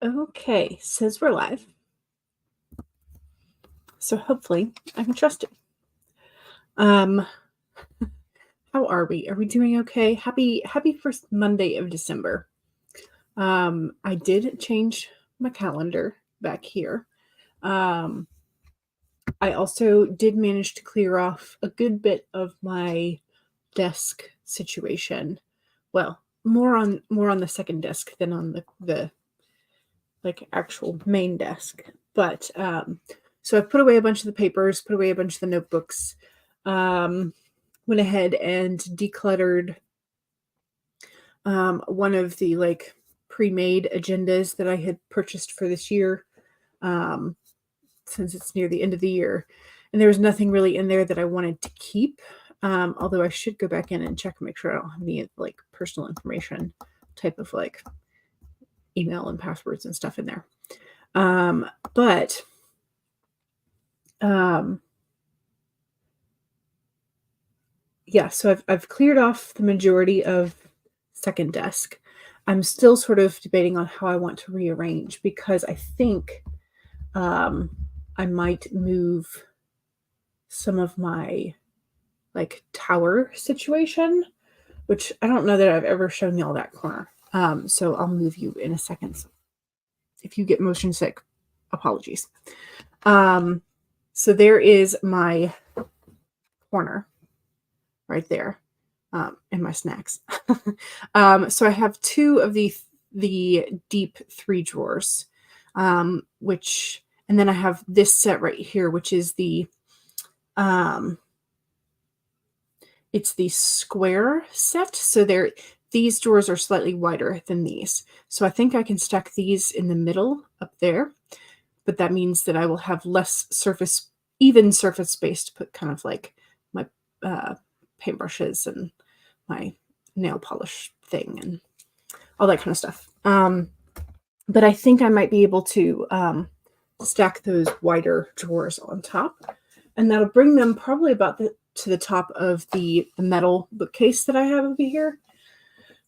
Okay, says we're live. So hopefully I can trust it. How are we? Are we doing okay? Happy first Monday of December. I did change my calendar back here. I also did manage to clear off a good bit of my desk situation. Well, more on the second desk than on the like actual main desk. But so I've put away a bunch of the papers, put away a bunch of the notebooks, went ahead and decluttered one of the like pre-made agendas that I had purchased for this year, since it's near the end of the year. And there was nothing really in there that I wanted to keep. Although I should go back in and check and make sure I don't have any like personal information type of like email and passwords and stuff in there. Yeah, so I've cleared off the majority of second desk. I'm still sort of debating on how I want to rearrange, because I think I might move some of my like tower situation, which I don't know that I've ever shown y'all that corner. So I'll move you in a second. If you get motion sick, apologies. So there is my corner right there, and my snacks. So I have two of the deep 3 drawers, and then I have this set right here, which is it's the square set. So these drawers are slightly wider than these. So I think I can stack these in the middle up there, but that means that I will have less even surface space to put kind of like my paintbrushes and my nail polish thing and all that kind of stuff. But I think I might be able to stack those wider drawers on top, and that'll bring them probably about to the top of the metal bookcase that I have over here,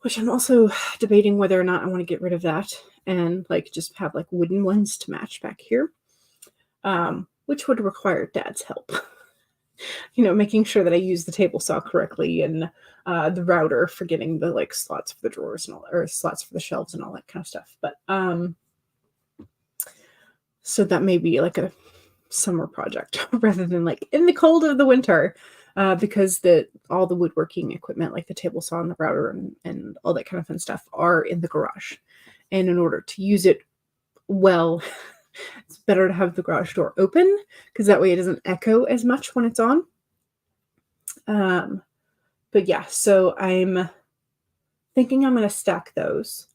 which I'm also debating whether or not I want to get rid of that and like just have like wooden ones to match back here, which would require Dad's help. Making sure that I use the table saw correctly, and the router for getting the like slots for the drawers and all, or slots for the shelves and all that kind of stuff. But so that may be like a summer project rather than like in the cold of the winter, because all the woodworking equipment like the table saw and the router and all that kind of fun stuff are in the garage. And in order to use it well, it's better to have the garage door open, because that way it doesn't echo as much when it's on. But yeah, so I'm thinking I'm going to stack those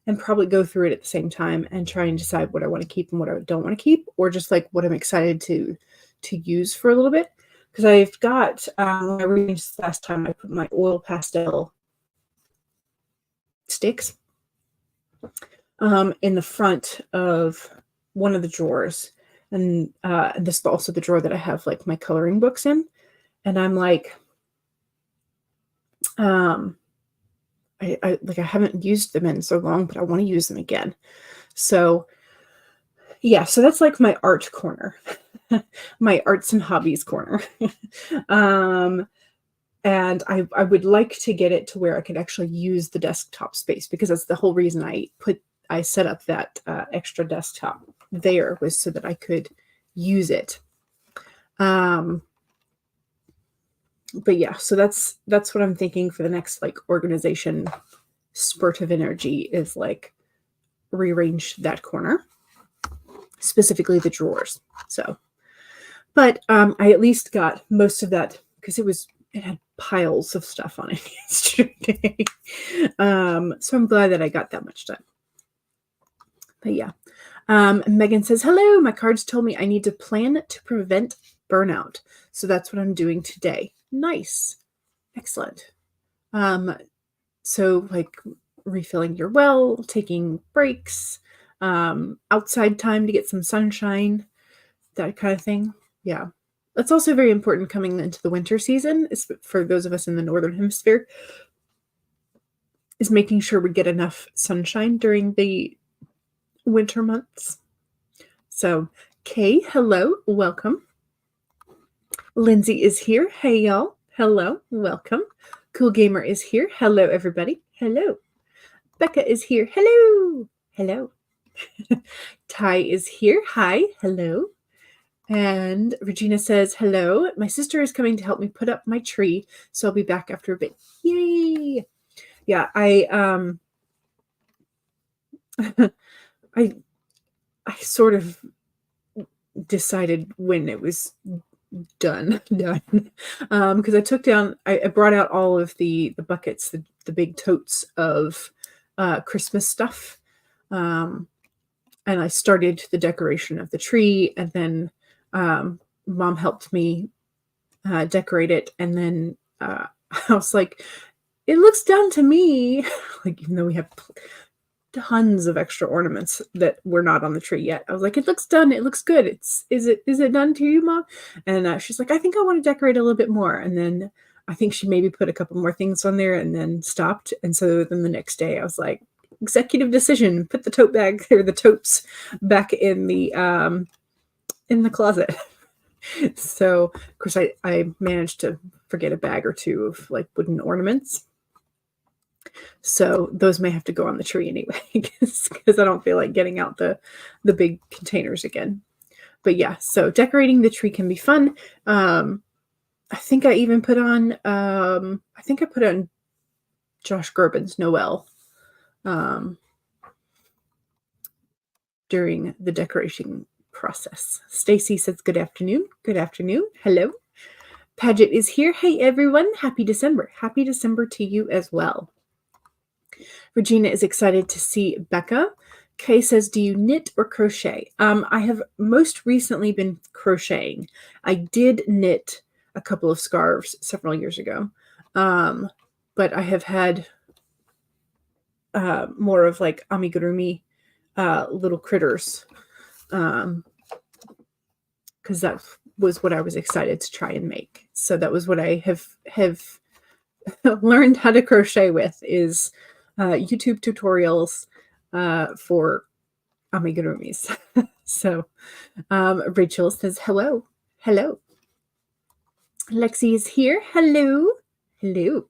and probably go through it at the same time and try and decide what I want to keep and what I don't want to keep, or just like what I'm excited to use for a little bit. Because I've got, when I arranged this last time, I put my oil pastel sticks in the front of one of the drawers, and this is also the drawer that I have like my coloring books in. And I'm like, I haven't used them in so long, but I want to use them again. So yeah, so that's like my art corner, my arts and hobbies corner. And I would like to get it to where I could actually use the desktop space, because that's the whole reason I set up that extra desktop there, was so that I could use it. But yeah, so that's what I'm thinking for the next like organization spurt of energy, is like rearrange that corner, specifically the drawers. So, but I at least got most of that, because it had piles of stuff on it yesterday. So I'm glad that I got that much done. But yeah, Megan says, hello, my cards told me I need to plan to prevent burnout. So that's what I'm doing today. Nice. Excellent. So like refilling your well, taking breaks, outside time to get some sunshine, that kind of thing. Yeah. That's also very important coming into the winter season, is for those of us in the Northern Hemisphere, is making sure we get enough sunshine during the winter months. So, Kay, hello, welcome. Lindsay is here. Hey, y'all. Hello, welcome. Cool Gamer is here. Hello, everybody. Hello. Becca is here. Hello. Hello. Ty is here. Hi. Hello. And Regina says, hello. My sister is coming to help me put up my tree, so I'll be back after a bit. Yay. Yeah, I sort of decided when it was done because I brought out all of the buckets, the big totes of Christmas stuff, and I started the decoration of the tree, and then Mom helped me decorate it, and then I was like, it looks done to me. Like, even though we have tons of extra ornaments that were not on the tree yet, I was like, it looks done. It looks good. Is it done to you, Mom? And she's like, I think I want to decorate a little bit more. And then I think she maybe put a couple more things on there and then stopped. And so then the next day I was like, executive decision, put the tote bag or the totes back in the closet. So of course I managed to forget a bag or two of like wooden ornaments. So those may have to go on the tree anyway, because I don't feel like getting out the big containers again. But yeah, so decorating the tree can be fun. I think I even put on Josh Groban's Noel during the decoration process. Stacy says, good afternoon. Good afternoon. Hello. Paget is here. Hey, everyone. Happy December. Happy December to you as well. Regina is excited to see Becca. Kay says, do you knit or crochet? I have most recently been crocheting. I did knit a couple of scarves several years ago, but I have had more of like amigurumi little critters, because that was what I was excited to try and make. So that was what I have learned how to crochet with, is YouTube tutorials for amigurumis. So Rachel says, hello. Hello. Lexi is here. Hello. Hello.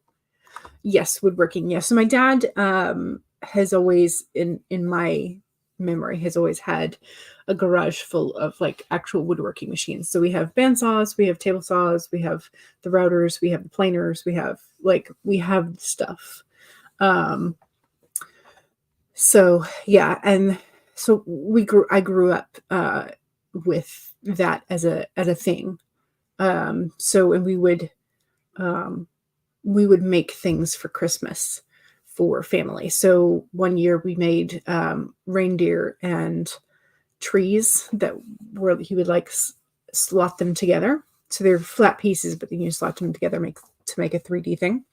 Yes, woodworking. Yes. So my dad has always, in my memory, has always had a garage full of like actual woodworking machines. So we have bandsaws, we have table saws, we have the routers, we have the planers, we have stuff. So yeah, and so I grew up with that as a thing. So, and we would make things for Christmas for family. So one year we made reindeer and trees that were, he would like slot them together. So they're flat pieces, but then you slot them together to make a 3D thing.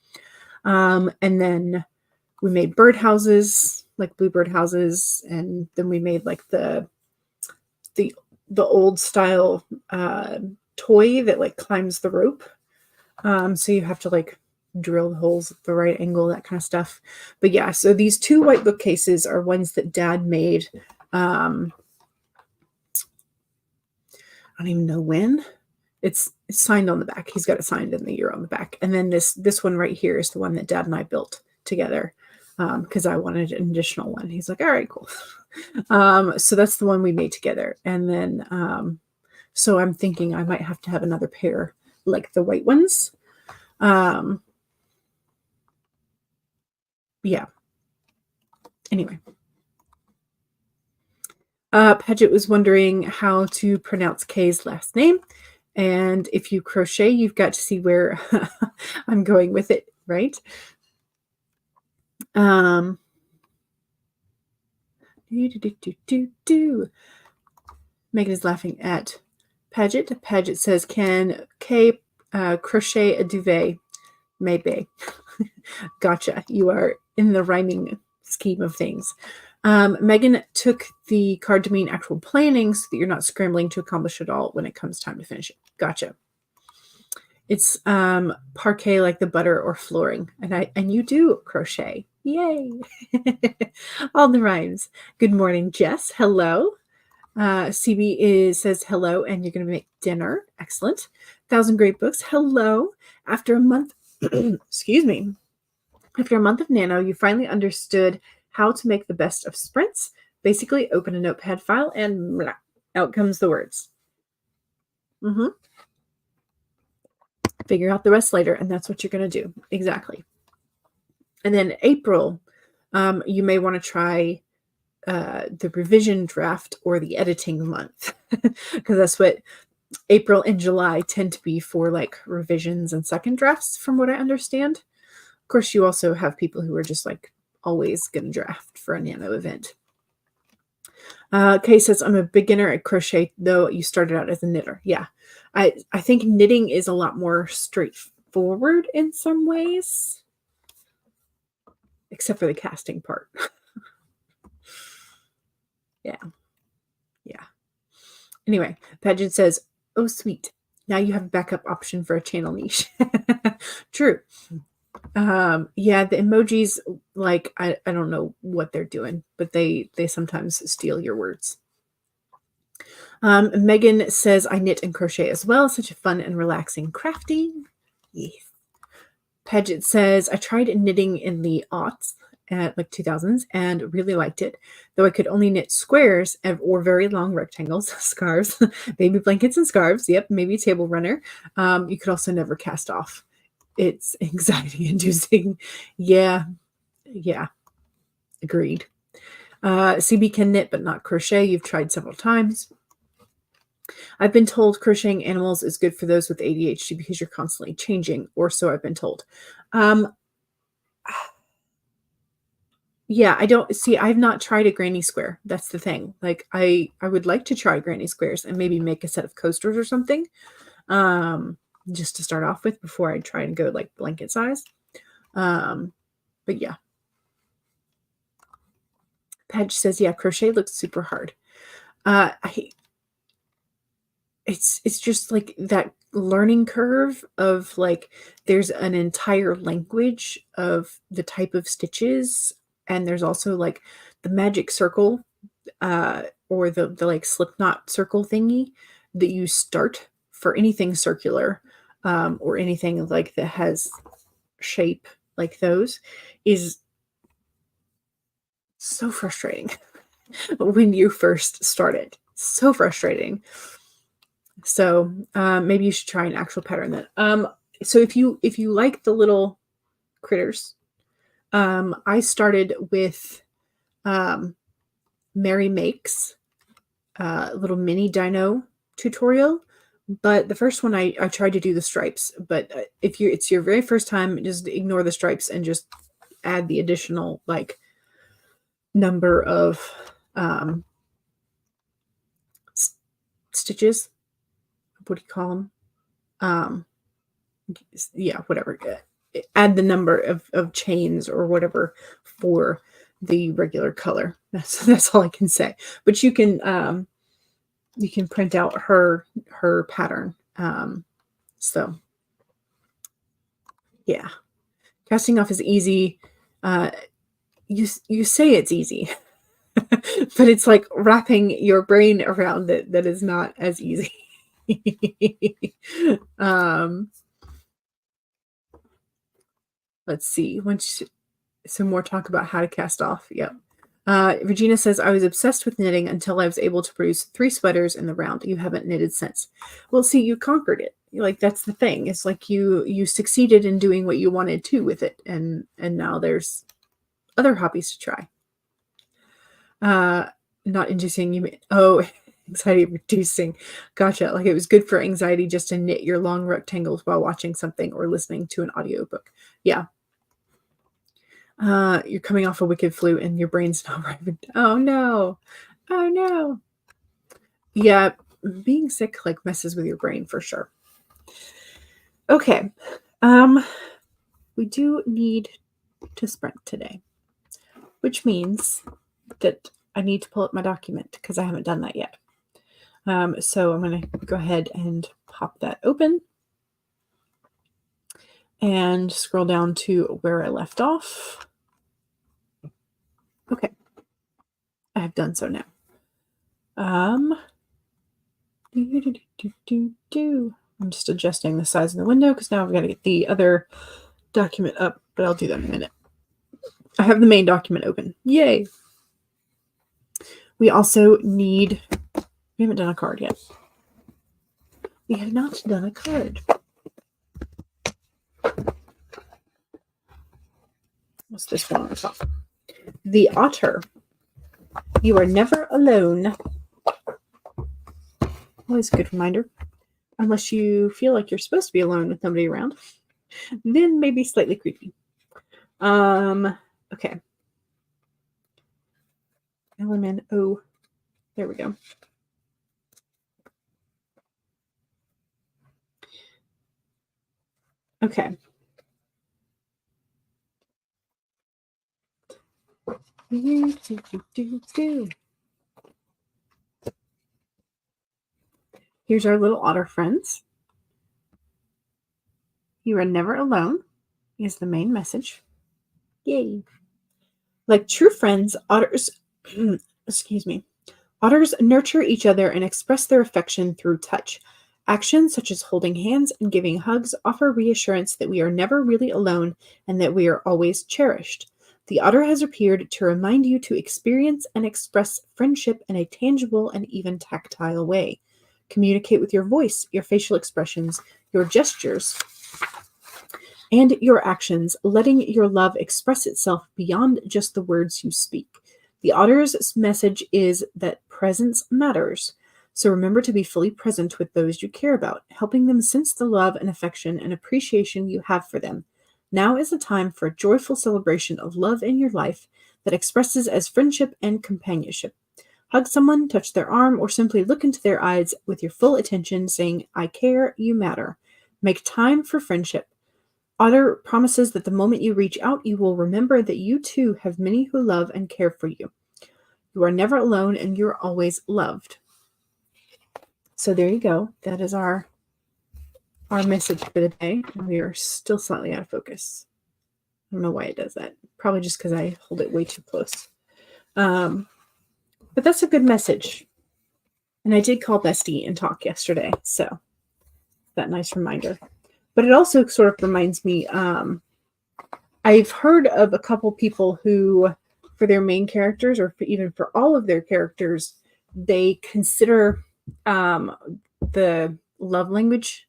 And then we made birdhouses, like bluebird houses, and then we made like the old style toy that like climbs the rope. So you have to like drill the holes at the right angle, that kind of stuff. But yeah, so these two white bookcases are ones that Dad made. I don't even know when. It's signed on the back. He's got it signed in the year on the back. And then this one right here is the one that Dad and I built together, because I wanted an additional one. He's like, all right, cool. So that's the one we made together. And then so I'm thinking I might have to have another pair like the white ones. Yeah. Anyway. Paget was wondering how to pronounce Kay's last name. And if you crochet, you've got to see where I'm going with it, right? Megan is laughing at Paget. Paget says, can Kay crochet a duvet? Maybe. Gotcha. You are in the rhyming scheme of things. Megan took the card to mean actual planning so that you're not scrambling to accomplish it all when it comes time to finish it. Gotcha. It's parquet like the butter or flooring. And you do crochet. Yay. All the rhymes. Good morning, Jess. Hello. CB says hello, and you're going to make dinner. Excellent. Thousand Great Books. Hello. After a month, excuse me. After a month of Nano, you finally understood how to make the best of sprints. Basically, open a notepad file, and blah, out comes the words. Figure out the rest later, and that's what you're going to do. Exactly. And then April, you may want to try the revision draft or the editing month, because that's what April and July tend to be for, like revisions and second drafts, from what I understand. Of course, you also have people who are just like always going to draft for a Nano event. Kay says, I'm a beginner at crochet, though you started out as a knitter. Yeah, I think knitting is a lot more straightforward in some ways, except for the casting part. Yeah. Anyway, Pageant says, oh, sweet. Now you have a backup option for a channel niche. True. Yeah, the emojis, like, I don't know what they're doing, but they sometimes steal your words. Megan says, I knit and crochet as well. Such a fun and relaxing crafting. Yes. Paget says, I tried knitting in the aughts at like 2000s and really liked it, though I could only knit squares or very long rectangles, scarves, baby blankets and scarves. Yep, maybe table runner. You could also never cast off. It's anxiety inducing. Yeah. Agreed. CB can knit but not crochet. You've tried several times. I've been told crocheting animals is good for those with ADHD because you're constantly changing, or so I've been told. Yeah, I've not tried a granny square. That's the thing. Like, I would like to try granny squares and maybe make a set of coasters or something, just to start off with before I try and go like blanket size. But yeah. Padge says, yeah, crochet looks super hard. It's just like that learning curve of like, there's an entire language of the type of stitches, and there's also like the magic circle, or the like slip knot circle thingy that you start for anything circular, or anything like that has shape like those, is so frustrating when you first start it. So frustrating. So maybe you should try an actual pattern then. So if you like the little critters, I started with Mary Makes little mini dino tutorial, but the first one I tried to do the stripes. But if it's your very first time, just ignore the stripes and just add the additional like number of stitches. What do you call them? Yeah, whatever. Add the number of chains or whatever for the regular color. That's all I can say. But you can print out her pattern. So yeah, casting off is easy. You say it's easy, but it's like wrapping your brain around it that is not as easy. Let's see. Some more talk about how to cast off. Yep. Regina says, I was obsessed with knitting until I was able to produce 3 sweaters in the round. You haven't knitted since. Well, see, you conquered it. Like, that's the thing. It's like you succeeded in doing what you wanted to with it. And now there's other hobbies to try. Not inducing you. Oh, anxiety reducing. Gotcha. Like, it was good for anxiety just to knit your long rectangles while watching something or listening to an audiobook. Yeah. You're coming off a wicked flu and your brain's not right. Oh no. Yeah, being sick like messes with your brain for sure. Okay. We do need to sprint today, which means that I need to pull up my document because I haven't done that yet. So I'm going to go ahead and pop that open. and scroll down to where I left off. Okay. I have done so now. I'm just adjusting the size of the window because now I've got to get the other document up, but I'll do that in a minute. I have the main document open. Yay! We also need, we haven't done a card yet. We have not done a card. What's this one on the top? The Otter. You are never alone. Always a good reminder. Unless you feel like you're supposed to be alone with nobody around. Then maybe slightly creepy. Okay. LMNO. There we go. Okay. Here's our little otter friends. You are never alone is the main message. Yay. Like true friends, otters, excuse me, otters nurture each other and express their affection through touch. Actions such as holding hands and giving hugs offer reassurance that we are never really alone and that we are always cherished. The otter has appeared to remind you to experience and express friendship in a tangible and even tactile way. Communicate with your voice, your facial expressions, your gestures, and your actions, letting your love express itself beyond just the words you speak. The otter's message is that presence matters. So remember to be fully present with those you care about, helping them sense the love and affection and appreciation you have for them. Now is the time for a joyful celebration of love in your life that expresses as friendship and companionship. Hug someone, touch their arm, or simply look into their eyes with your full attention, saying, I care, you matter. Make time for friendship. Otter promises that the moment you reach out, you will remember that you too have many who love and care for you. You are never alone and you're always loved. So there you go. That is our message for the day. We are still slightly out of focus. I don't know why it does that. Probably just because I hold it way too close. But that's a good message. And I did call Bestie and talk yesterday. So that nice reminder. But it also sort of reminds me, I've heard of a couple people who, for their main characters, or even for all of their characters, they consider the love language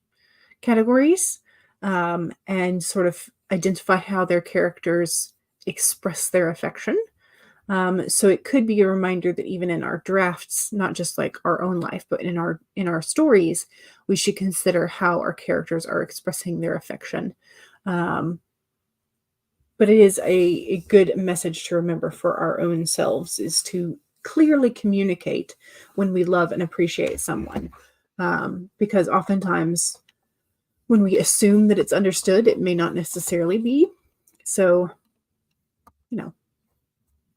categories and sort of identify how their characters express their affection. So it could be a reminder that even in our drafts, not just like our own life, but in our stories, we should consider how our characters are expressing their affection. But it is a good message to remember for our own selves, is to clearly communicate when we love and appreciate someone. Because oftentimes when we assume that it's understood, it may not necessarily be. So,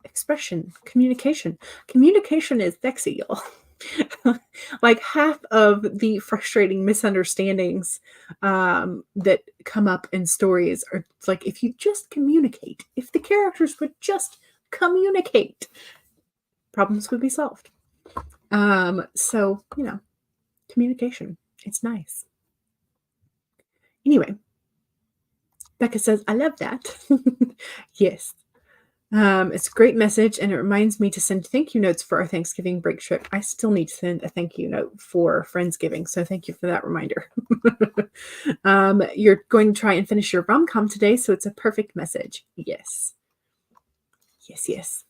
expression, communication. Communication is sexy, y'all. Like half of the frustrating misunderstandings that come up in stories are like, if you just communicate, if the characters would just communicate, problems would be solved. So, communication, it's nice. Anyway, Becca says, I love that. Yes. It's a great message, and it reminds me to send thank you notes for our Thanksgiving break trip. I still need to send a thank you note for Friendsgiving, so thank you for that reminder. You're going to try and finish your rom-com today, so it's a perfect message. Yes. Yes, yes.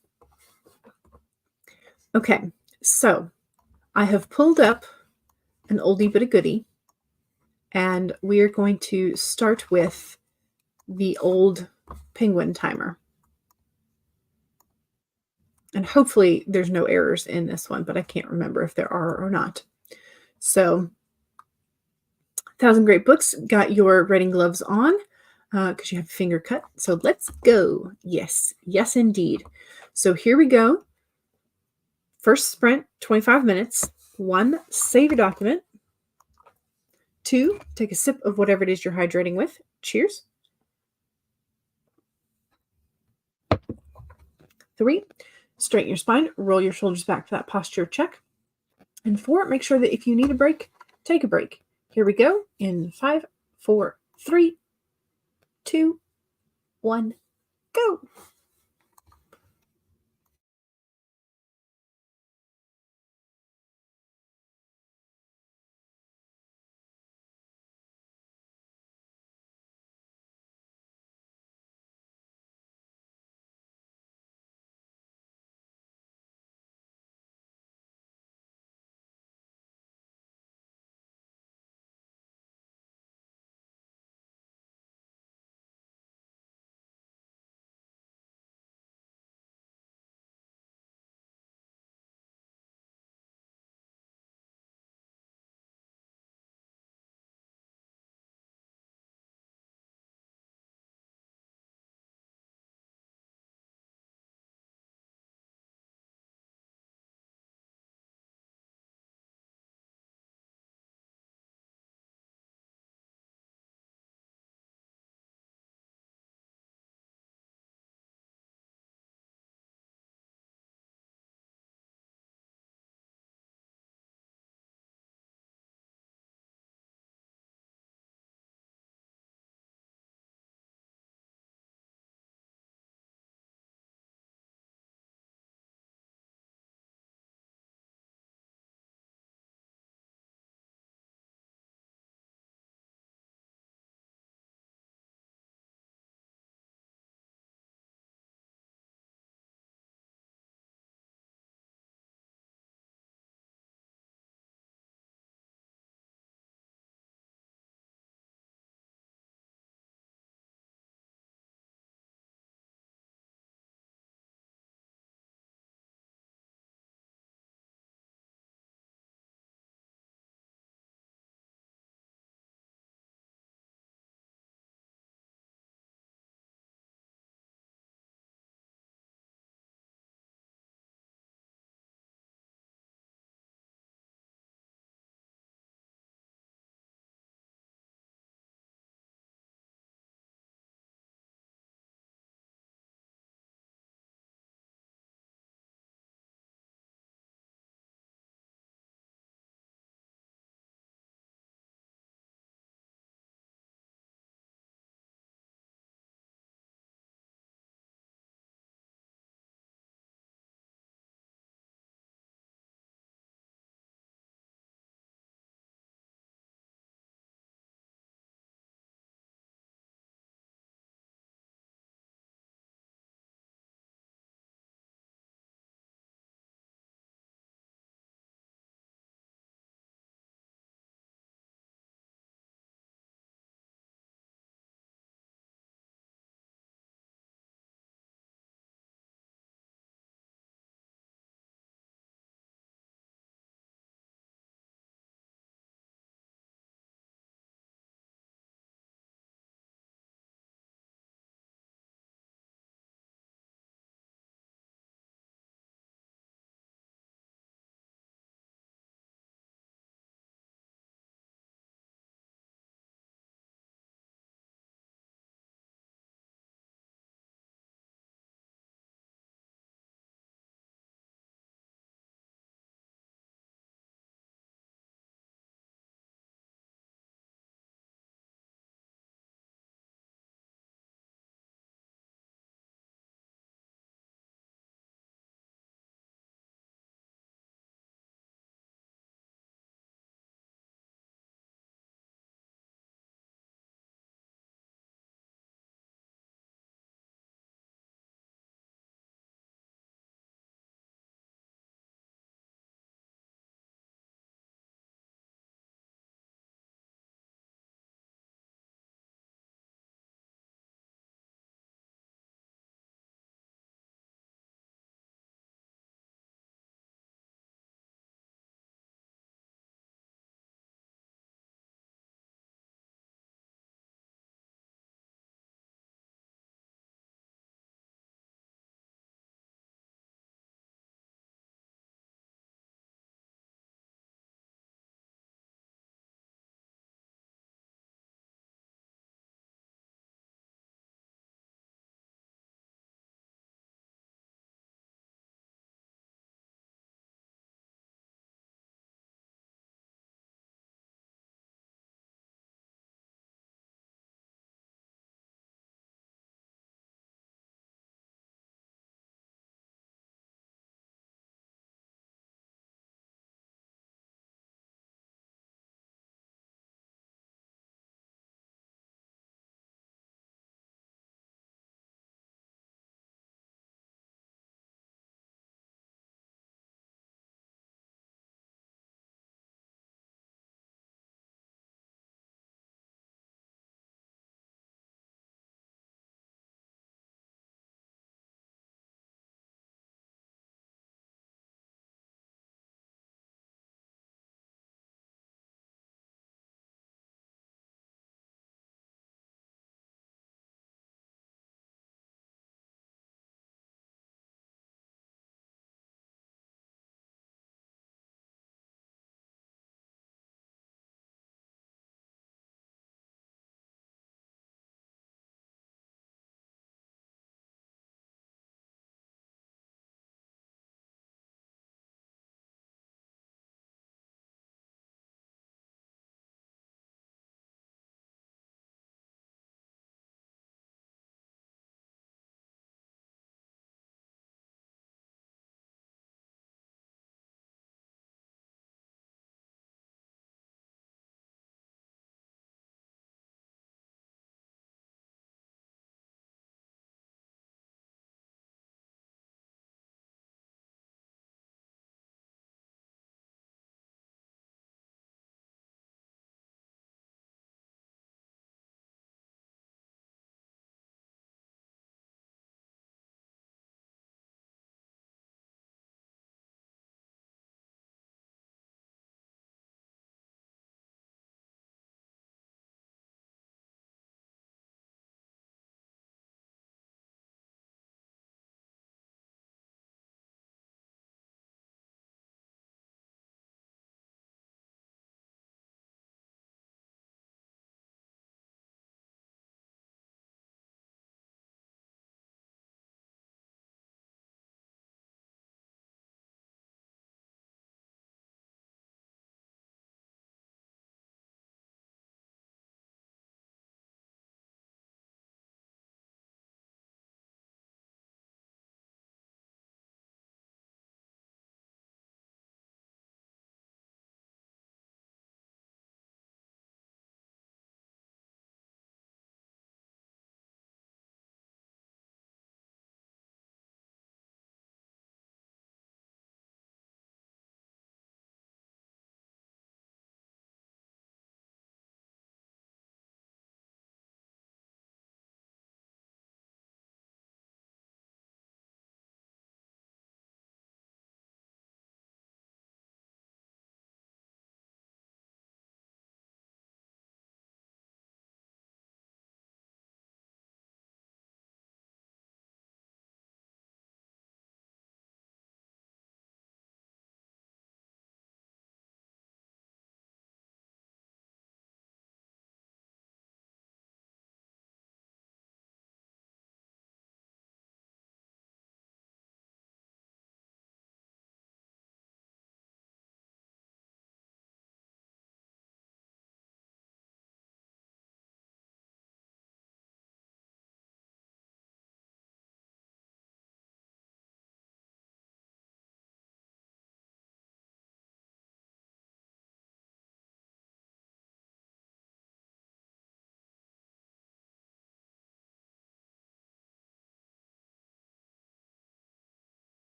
Okay, so I have pulled up an oldie but a goodie, and we are going to start with the old penguin timer. And hopefully there's no errors in this one, but I can't remember if there are or not. So 1,000 Great Books, got your writing gloves on because you have a finger cut. So let's go. Yes, yes, indeed. So here we go. First sprint, 25 minutes. 1, save your document. 2, take a sip of whatever it is you're hydrating with. Cheers. 3, straighten your spine, roll your shoulders back for that posture check. And 4, make sure that if you need a break, take a break. Here we go in 5, 4, 3, 2, 1, go.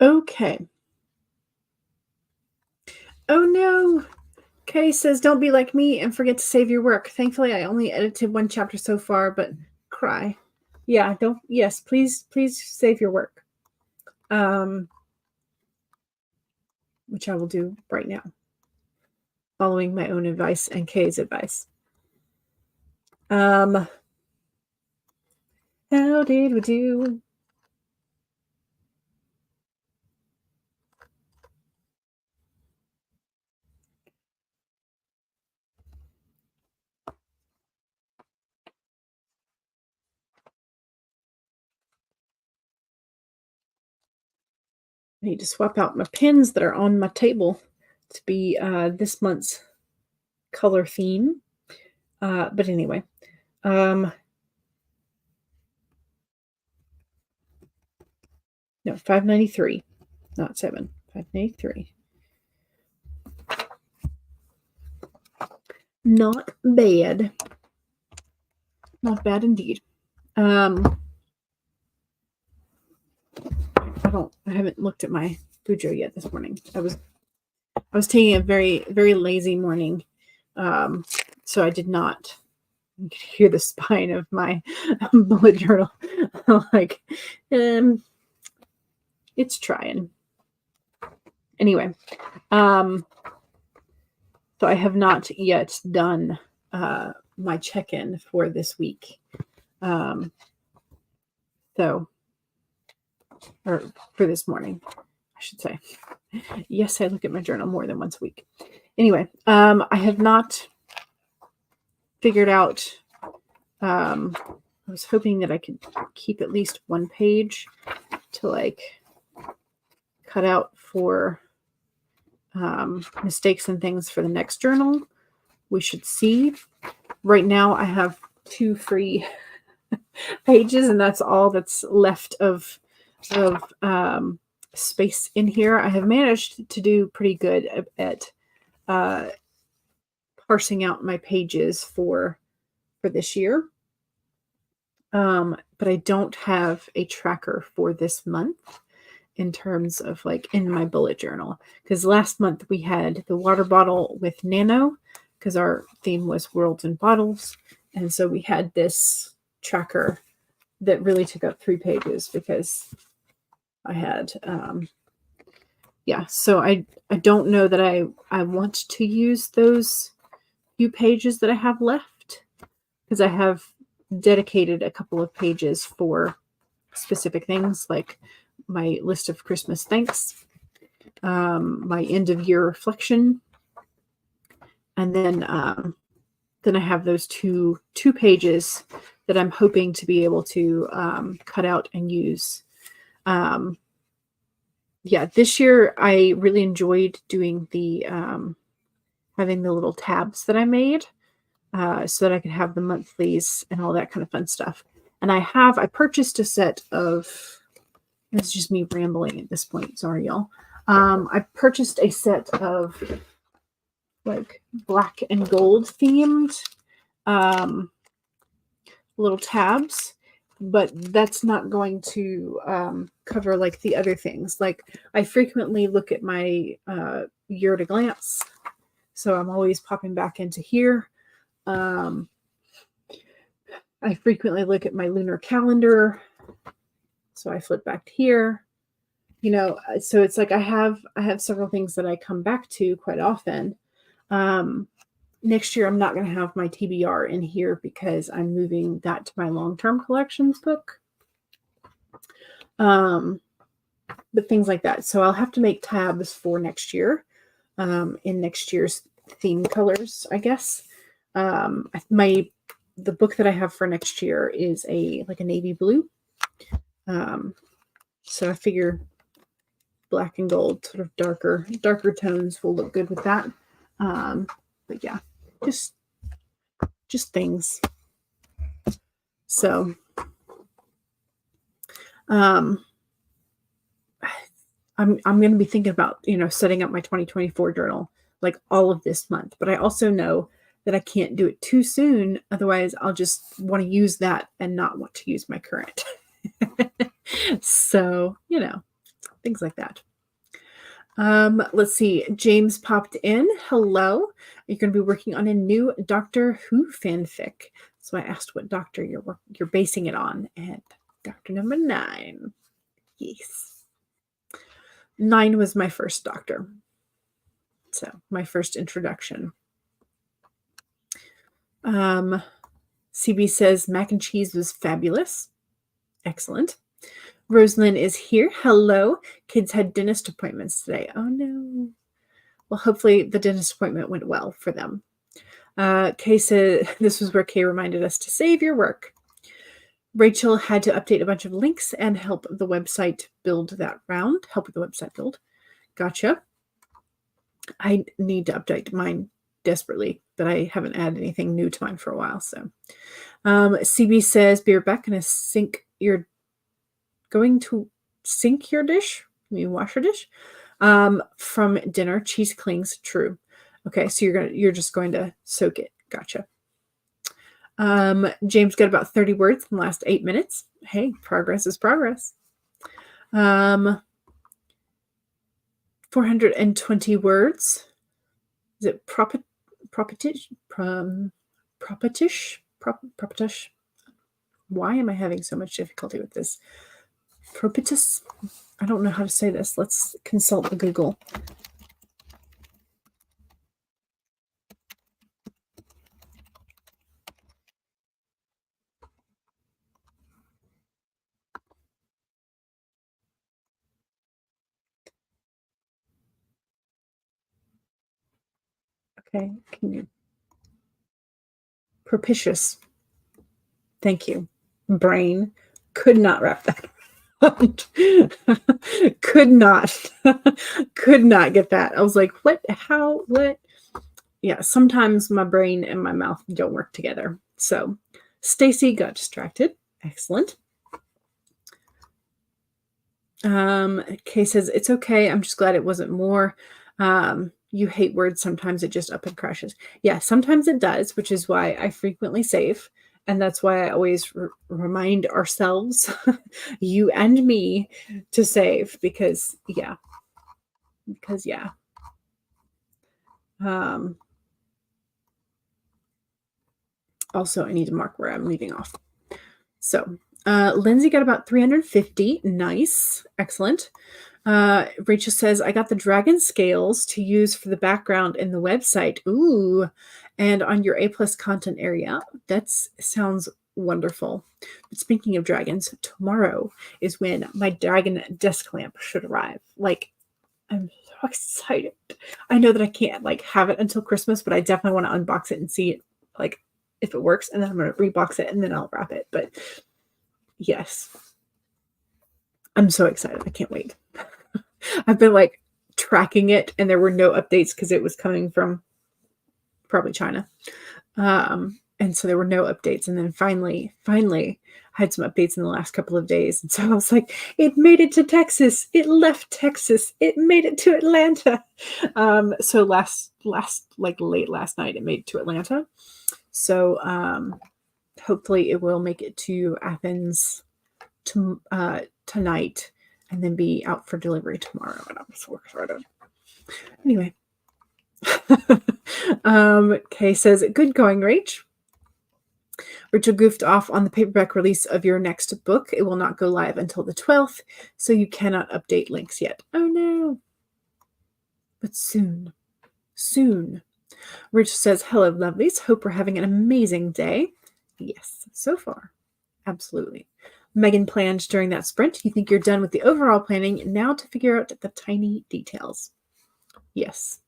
Okay. Oh no. Kay says, "Don't be like me and forget to save your work. Thankfully, I only edited one chapter so far, but cry." Yeah, don't. Yes, please save your work. Which I will do right now, following my own advice and Kay's advice. How did we do? I need to swap out my pens that are on my table to be this month's color theme. But anyway, no, 593, not 7, 593. Not bad. Not bad indeed. I haven't looked at my Bujo yet this morning. I was taking a very, very lazy morning. So I did not. You can hear the spine of my bullet journal. Like, it's trying. Anyway, so I have not yet done my check-in for this week. Or for this morning, I should say. Yes, I look at my journal more than once a week. Anyway, I have not figured out. I was hoping that I could keep at least one page to like cut out for mistakes and things for the next journal. We should see. Right now, I have 2 free pages, and that's all that's left of space in here. I have managed to do pretty good at parsing out my pages for this year. But I don't have a tracker for this month in terms of like in my bullet journal, because last month we had the water bottle with nano because our theme was worlds and bottles, and so we had this tracker that really took up 3 pages because I had so I don't know that I want to use those few pages that I have left, because I have dedicated a couple of pages for specific things like my list of Christmas thanks, my end of year reflection, and then I have those two pages that I'm hoping to be able to cut out and use. This year I really enjoyed doing the having the little tabs that I made so that I could have the monthlies and all that kind of fun stuff. And I purchased a set of, it's just me rambling at this point. Sorry, y'all. I purchased a set of like black and gold themed little tabs, but that's not going to cover like the other things. Like I frequently look at my year at a glance, so I'm always popping back into here. I frequently look at my lunar calendar, so I flip back to here. So it's like I have several things that I come back to quite often. Next year, I'm not going to have my TBR in here because I'm moving that to my long-term collections book. But things like that. So I'll have to make tabs for next year in next year's theme colors, I guess. The book that I have for next year is a navy blue. So I figure black and gold, sort of darker tones will look good with that. But yeah, just things. So, I'm going to be thinking about, setting up my 2024 journal like all of this month, but I also know that I can't do it too soon. Otherwise I'll just want to use that and not want to use my current. So, things like that. Let's see. James popped in. Hello. You're going to be working on a new Doctor Who fanfic. So I asked what doctor you're basing it on, and Doctor number 9. Yes. 9 was my first doctor. So my first introduction. CB says mac and cheese was fabulous. Excellent. Rosalind is here. Hello. Kids had dentist appointments today. Oh no. Well, hopefully the dentist appointment went well for them. Kay said this was where Kay reminded us to save your work. Rachel had to update a bunch of links and help the website build that round. Help with the website build. Gotcha. I need to update mine desperately, but I haven't added anything new to mine for a while. So CB says, be right back. Going to sink your dish? You mean wash your dish? From dinner, cheese clings. True. Okay, so you're just going to soak it. Gotcha. James got about 30 words in the last 8 minutes. Hey, progress is progress. 420 words. Is it propitish? Why am I having so much difficulty with this? Propitious? I don't know how to say this. Let's consult the Google. Okay, can you? Propitious. Thank you. Brain could not wrap that around. Could not get that. I was like, what? How? What? Yeah, sometimes my brain and my mouth don't work together. So Stacy got distracted. Excellent. Kay says, it's okay. I'm just glad it wasn't more. You hate words. Sometimes it just up and crashes. Yeah, sometimes it does, which is why I frequently save. And that's why I always remind ourselves, you and me, to save because, yeah. Also, I need to mark where I'm leaving off. So, Lindsay got about 350. Nice. Excellent. Rachel says, I got the dragon scales to use for the background in the website. Ooh. And on your A+ content area. That sounds wonderful. But speaking of dragons, tomorrow is when my dragon desk lamp should arrive. Like, I'm so excited. I know that I can't have it until Christmas, but I definitely want to unbox it and see it, if it works, and then I'm going to rebox it and then I'll wrap it. But yes, I'm so excited. I can't wait. I've been tracking it, and there were no updates because it was coming from probably China. And so there were no updates. And then finally, I had some updates in the last couple of days. And so I was like, it made it to Texas. It left Texas. It made it to Atlanta. So late last night, it made it to Atlanta. So hopefully it will make it to Athens tonight and then be out for delivery tomorrow. And I'm so excited. Anyway. Kay says, good going, Rach. Rachel goofed off on the paperback release of your next book. It will not go live until the 12th, so you cannot update links yet. Oh no. But soon. Rachel says, hello, lovelies. Hope we're having an amazing day. Yes, so far. Absolutely. Megan planned during that sprint. You think you're done with the overall planning, now to figure out the tiny details. Yes.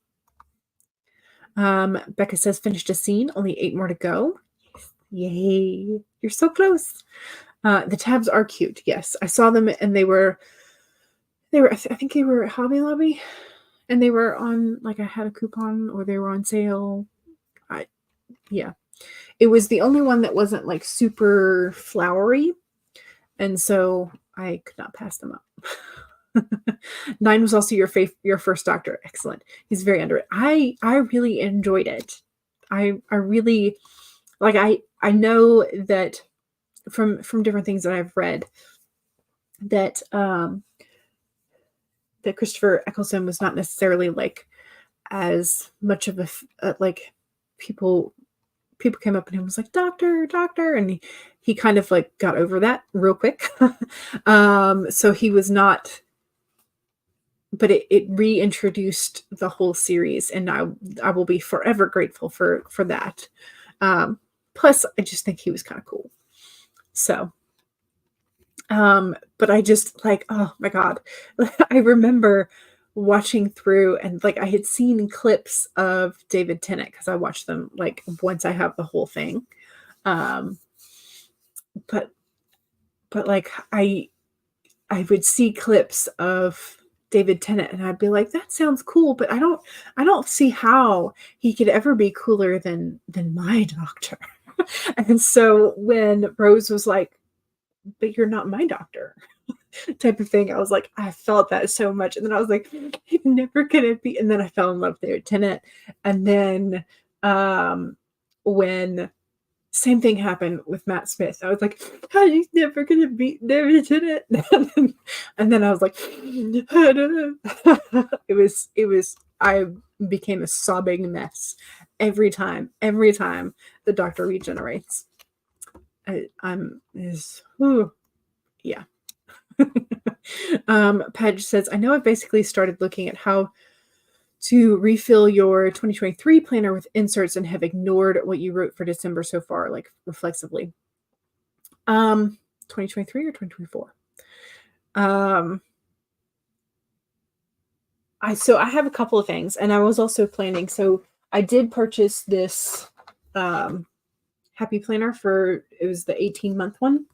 Becca says, finished a scene, only 8 more to go. Yay. You're so close. The tabs are cute. Yes. I saw them and they were, I think they were at Hobby Lobby, and they were on, I had a coupon, or they were on sale. Yeah. It was the only one that wasn't super flowery. And so I could not pass them up. 9 was also your first doctor. Excellent. He's very underrated. I really enjoyed it. I really I know that from different things that I've read that that Christopher Eccleston was not necessarily like as much of like people came up and he was like, doctor, doctor. And he kind of like got over that real quick. So he was not, but it reintroduced the whole series, and I will be forever grateful for that. Plus I just think he was kind of cool. So, but I just like, oh my God, I remember watching through, and like I had seen clips of David Tennant because I watched them like once I have the whole thing. Um, but like I would see clips of David Tennant and I'd be like, that sounds cool, but I don't see how he could ever be cooler than my doctor. And so when Rose was like, but you're not my doctor type of thing, I was like, I felt that so much. And then I was like, he's never gonna be. And then I fell in love with David Tennant. And then when same thing happened with Matt Smith, I was like, how he's never gonna beat David Tennant. And then I was like, I don't know. It was I became a sobbing mess every time the doctor regenerates. Yeah. Padge says, I know I've basically started looking at how to refill your 2023 planner with inserts and have ignored what you wrote for December so far, like reflexively. 2023 or 2024? I have a couple of things, and I was also planning. So I did purchase this happy planner it was the 18-month one.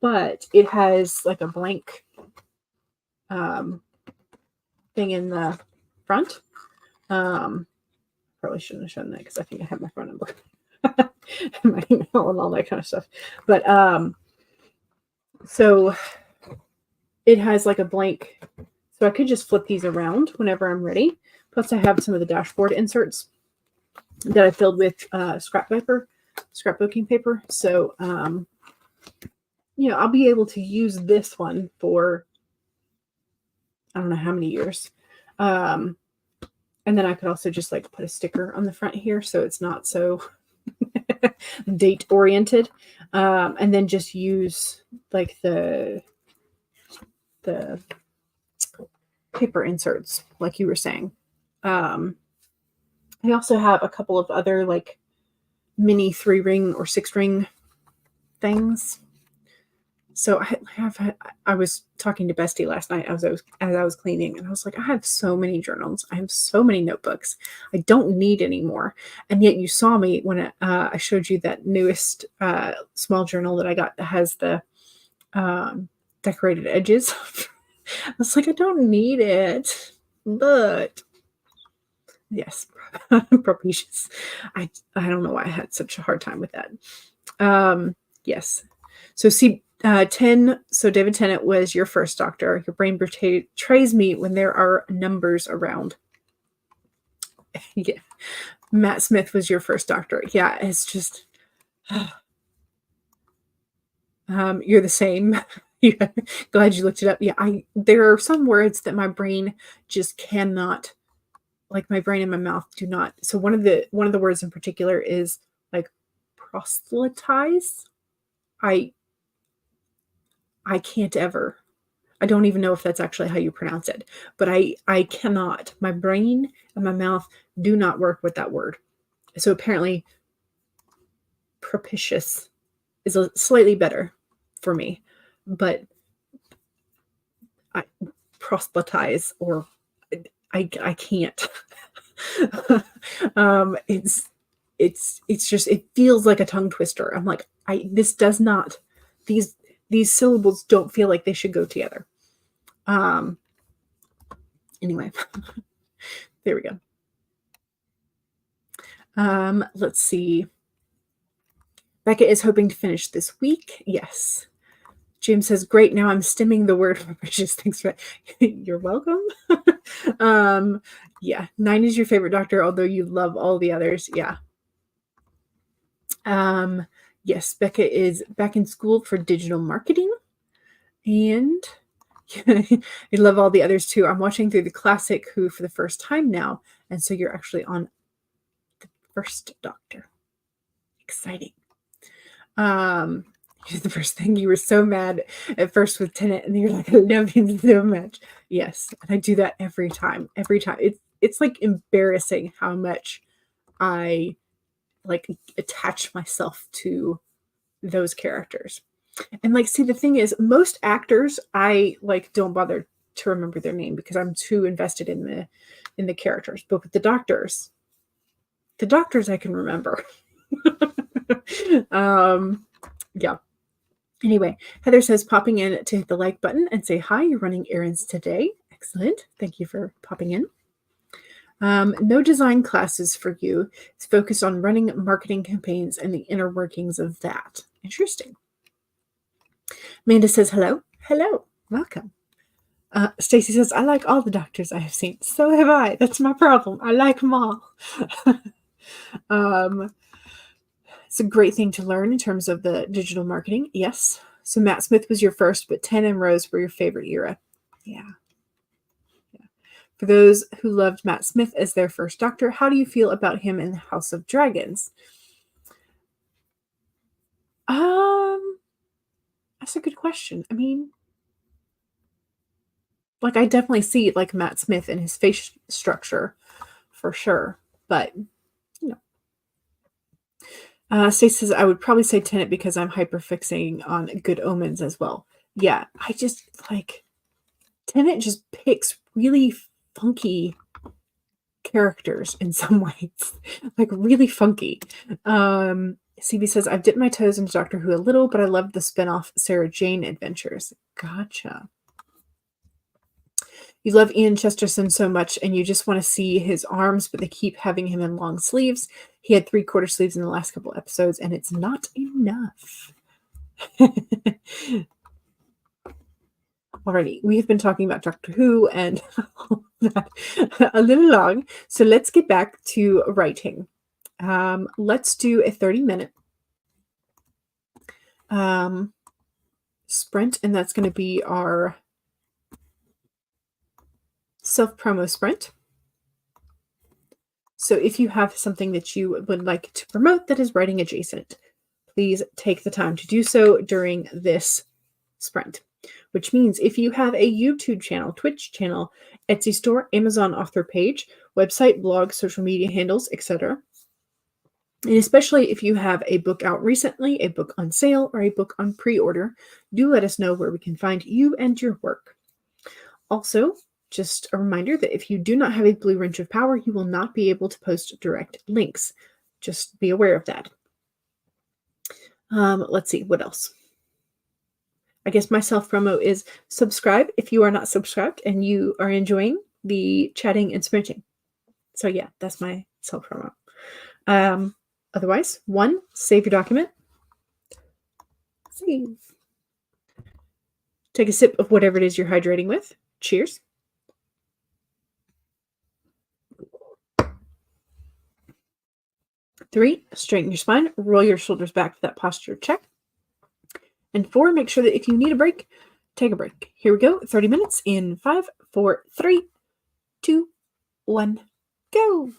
But it has like a blank thing in the front. Probably shouldn't have shown that because I think I have my phone number and my email and all that kind of stuff. But so it has like a blank, so I could just flip these around whenever I'm ready. Plus I have some of the dashboard inserts that I filled with scrapbooking paper. So I'll be able to use this one for I don't know how many years. And then I could also just like put a sticker on the front here so it's not so date oriented. And then just use like the paper inserts, like you were saying. I also have a couple of other like mini 3-ring or 6-ring things. So I was talking to Bestie last night as I was cleaning, and I was like, I have so many journals. I have so many notebooks. I don't need any more. And yet you saw me when I showed you that newest small journal that I got that has the decorated edges. I was like, I don't need it, but yes, propitious. I don't know why I had such a hard time with that. Yes. So see, 10. So David Tennant was your first doctor. Your brain betrays me when there are numbers around. Yeah. Matt Smith was your first doctor. Yeah. It's just, you're the same. Yeah. Glad you looked it up. Yeah. There are some words that my brain just cannot, like my brain and my mouth do not. So one of the words in particular is like proselytize. I can't ever. I don't even know if that's actually how you pronounce it, but I cannot. My brain and my mouth do not work with that word. So apparently propitious is slightly better for me, but I proselytize or I can't. It's just, it feels like a tongue twister. I'm like, this does not, these syllables don't feel like they should go together. Anyway, there we go. Let's see. Becca is hoping to finish this week. Yes. James says, great. Now I'm stemming the word for precious. Thanks for you're welcome. Yeah. 9 is your favorite doctor, although you love all the others. Yeah. Yes. Becca is back in school for digital marketing. And I love all the others too. I'm watching through the classic Who for the first time now, and so you're actually on the first Doctor. Exciting. Um, here's the first thing. You were so mad at first with Tennant, and you're like, I love him so much. Yes, and I do that every time. Every time. It's like embarrassing how much I like attach myself to those characters. And like, see, the thing is, most actors I like don't bother to remember their name because I'm too invested in the characters. But with the doctors I can remember. Yeah. Anyway, Heather says popping in to hit the like button and say hi. You're running errands today. Excellent. Thank you for popping in. No design classes for you. It's focused on running marketing campaigns and the inner workings of that. Interesting. Amanda says hello. Hello. Welcome. Stacy says, I like all the doctors I have seen. So have I. That's my problem. I like them all. It's a great thing to learn in terms of the digital marketing. Yes. So Matt Smith was your first, but 10 and Rose were your favorite era. Yeah. For those who loved Matt Smith as their first Doctor, how do you feel about him in the House of Dragons? That's a good question. I mean, like I definitely see like Matt Smith in his face structure for sure, but you know. Stacey says I would probably say Tenet because I'm hyperfixating on Good Omens as well. Yeah, I just like Tenet just picks really funky characters in some ways, like really funky. CB says I've dipped my toes into Doctor Who a little, but I loved the spinoff Sarah Jane adventures. Gotcha. You love Ian Chesterton so much, and you just want to see his arms, but they keep having him in long sleeves. He had 3/4 sleeves in the last couple episodes, and it's not enough. Alrighty, we have been talking about Doctor Who and a little long, so let's get back to writing. Let's do a 30-minute sprint, and that's going to be our self-promo sprint. So if you have something that you would like to promote that is writing adjacent, please take the time to do so during this sprint. Which means if you have a YouTube channel, Twitch channel, Etsy store, Amazon author page, website, blog, social media handles, etc., and especially if you have a book out recently, a book on sale, or a book on pre-order, do let us know where we can find you and your work. Also, just a reminder that if you do not have a blue wrench of power, you will not be able to post direct links. Just be aware of that. Let's see, what else? I guess my self-promo is subscribe if you are not subscribed and you are enjoying the chatting and sprinting. So yeah, that's my self-promo. Otherwise, 1, save your document. Save. Take a sip of whatever it is you're hydrating with. Cheers. Three, straighten your spine. Roll your shoulders back for that posture check. And 4, make sure that if you need a break, take a break. Here we go. 30 minutes in 5, 4, 3, 2, 1, go.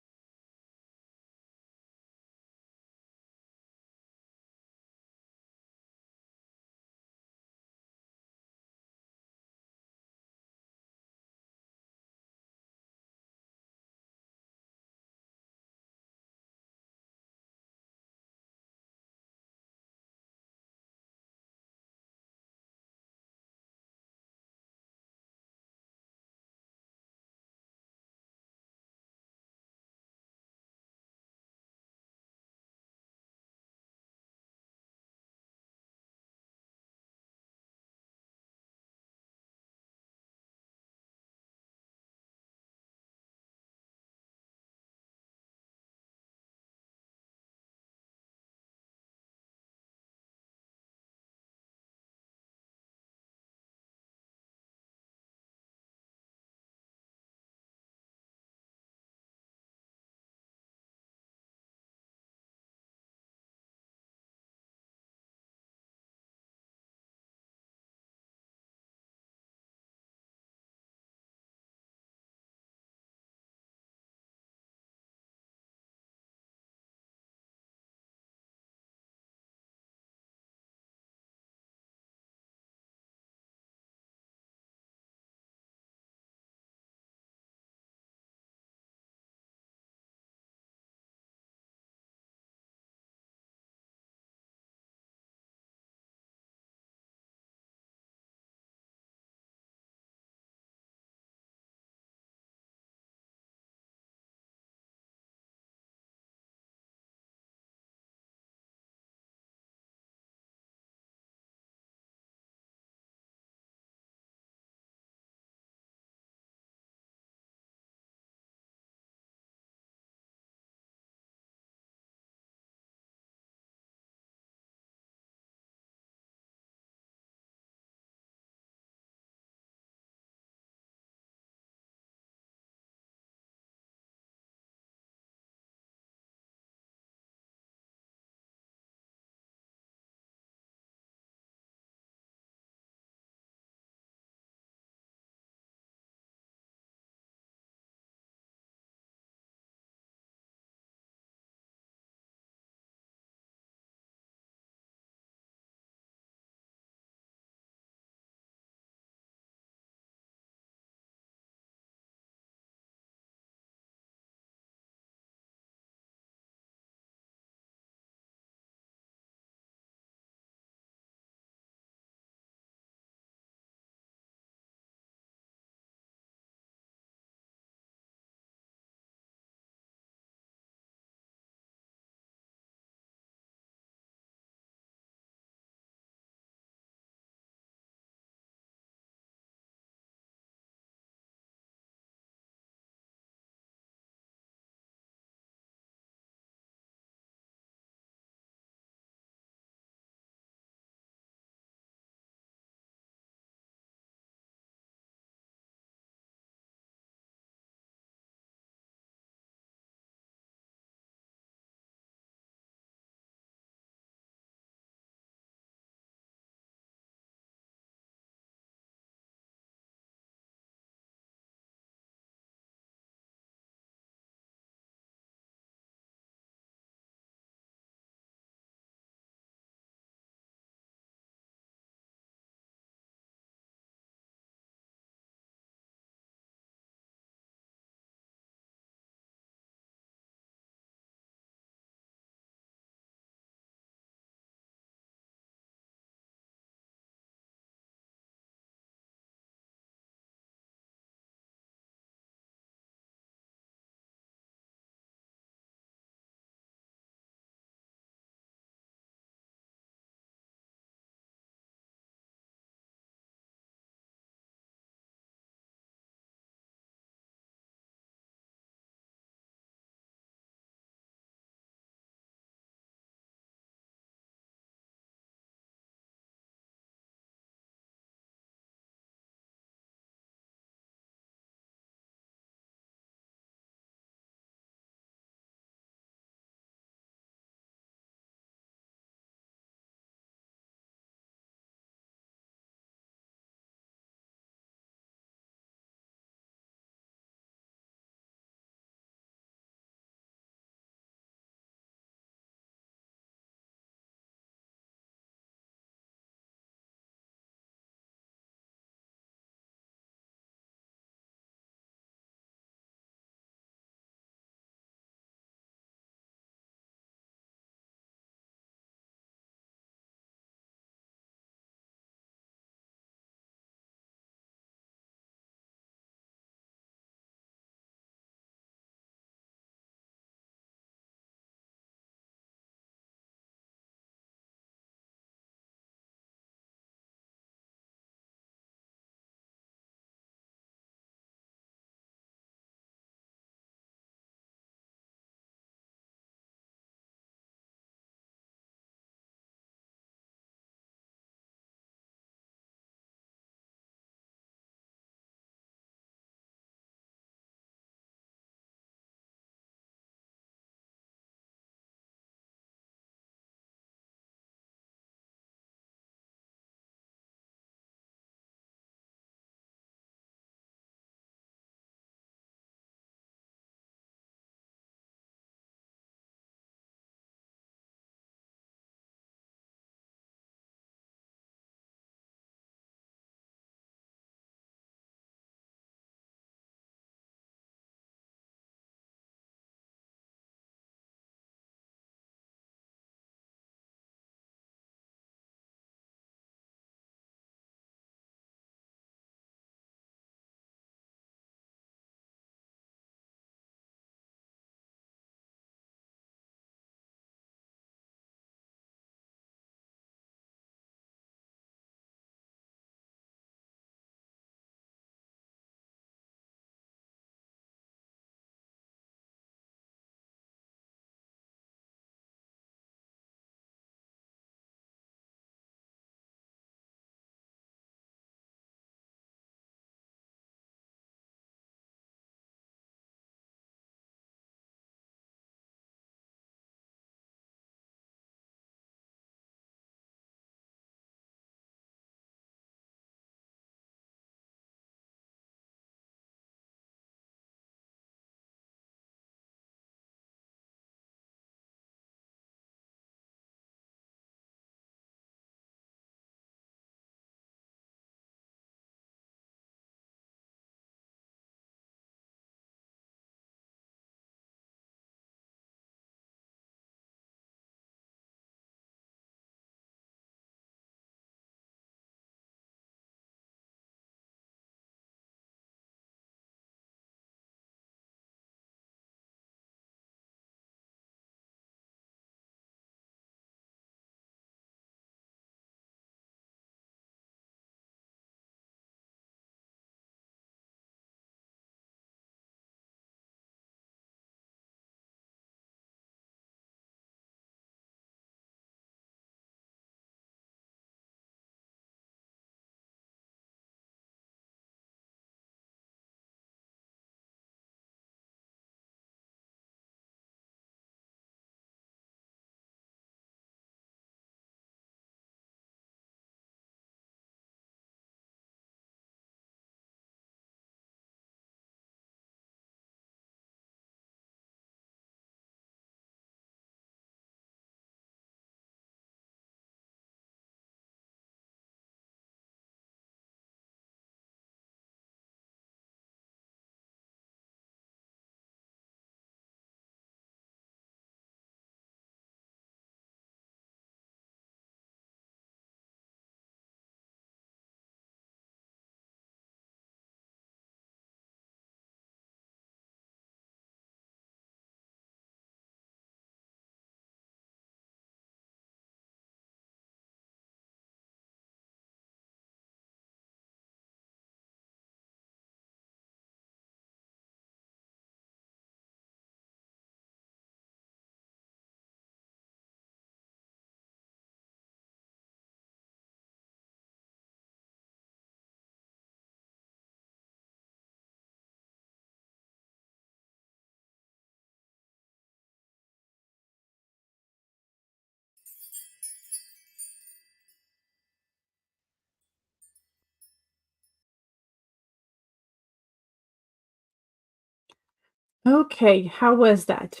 Okay, how was that?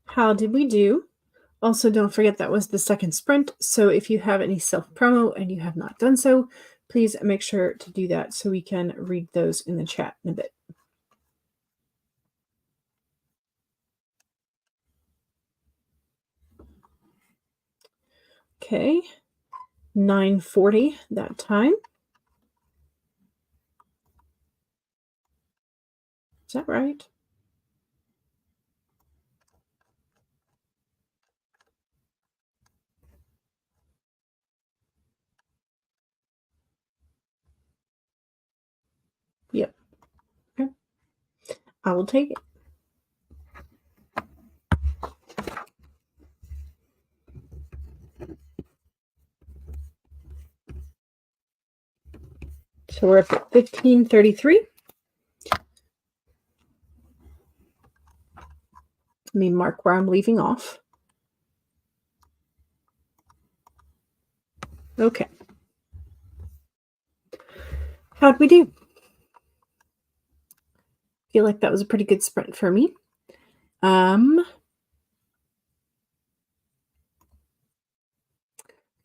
How did we do? Also, don't forget that was the second sprint. So if you have any self promo and you have not done so, please make sure to do that so we can read those in the chat in a bit. Okay, 9:40 that time. Is that right? Yep. Okay. I will take it. So we're up at 15:33. Let me mark where I'm leaving off. Okay. How'd we do? Feel like that was a pretty good sprint for me.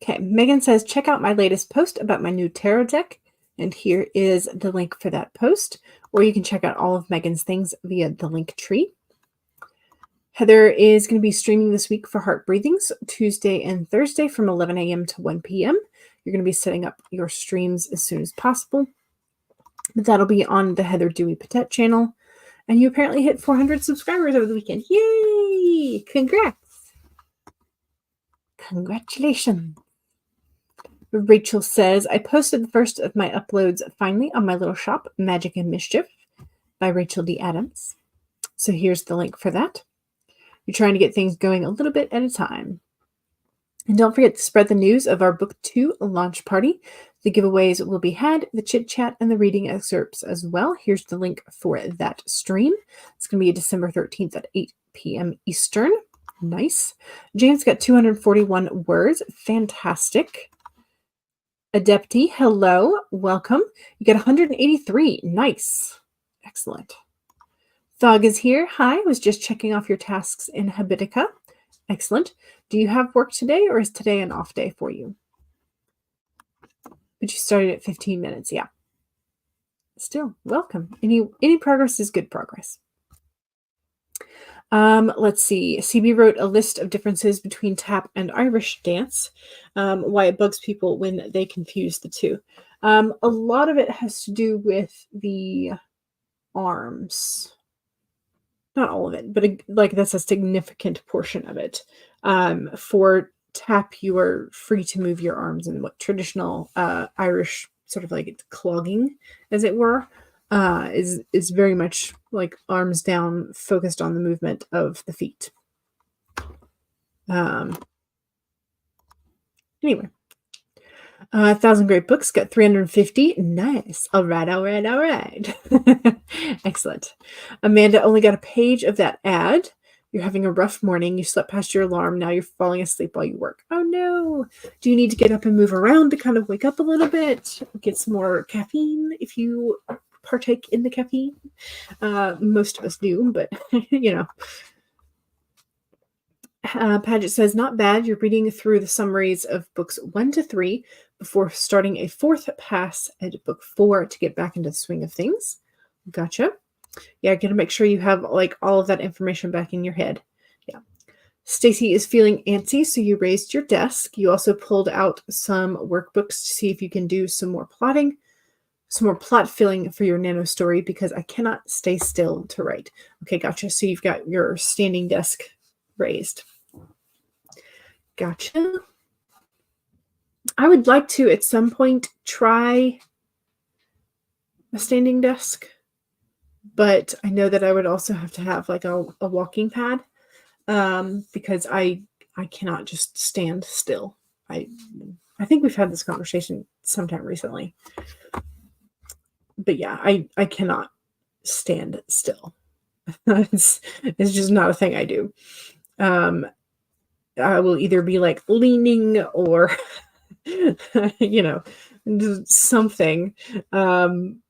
Okay, Megan says, check out my latest post about my new tarot deck. And here is the link for that post. Or you can check out all of Megan's things via the link tree. Heather is going to be streaming this week for Heart Breathings, Tuesday and Thursday from 11 a.m. to 1 p.m. You're going to be setting up your streams as soon as possible. But that'll be on the Heather Dewey Patet channel. And you apparently hit 400 subscribers over the weekend. Yay! Congrats! Congratulations. Rachel says, I posted the first of my uploads finally on my little shop, Magic and Mischief by Rachel D. Adams. So here's the link for that. You're trying to get things going a little bit at a time. And don't forget to spread the news of our Book 2 launch party. The giveaways will be had, the chit chat, and the reading excerpts as well. Here's the link for that stream. It's going to be December 13th at 8 p.m. Eastern. Nice. James got 241 words. Fantastic. Adepti, hello. Welcome. You got 183. Nice. Excellent. Thog is here. Hi. Was just checking off your tasks in Habitica. Excellent. Do you have work today or is today an off day for you? But you started at 15 minutes. Yeah. Still, welcome. Any progress is good progress. Let's see. CB wrote a list of differences between tap and Irish dance, why it bugs people when they confuse the two. A lot of it has to do with the arms. Not all of it, but like that's a significant portion of it. For tap, you are free to move your arms in what traditional Irish sort of like clogging, as it were, is very much like arms down, focused on the movement of the feet. Anyway, 1,000 Great Books got 350. Nice. All right. Excellent. Amanda only got a page of that ad. You're having a rough morning. You slept past your alarm. Now you're falling asleep while you work. Oh, no. Do you need to get up and move around to kind of wake up a little bit? Get some more caffeine if you partake in the caffeine. Most of us do, but, you know. Paget says, not bad. You're reading through the summaries of books 1 to 3 before starting a fourth pass at book 4 to get back into the swing of things. Gotcha. Yeah, got to make sure you have like all of that information back in your head. Yeah. Stacy is feeling antsy, so you raised your desk. You also pulled out some workbooks to see if you can do some more plotting, some more plot filling for your nano story because I cannot stay still to write. Okay, gotcha. So you've got your standing desk raised. Gotcha. I would like to, at some point, try a standing desk, but I know that I would also have to have like a walking pad because I cannot just stand still. I think we've had this conversation sometime recently, but yeah, I cannot stand still. it's just not a thing I do. I will either be like leaning or, you know, something. Um,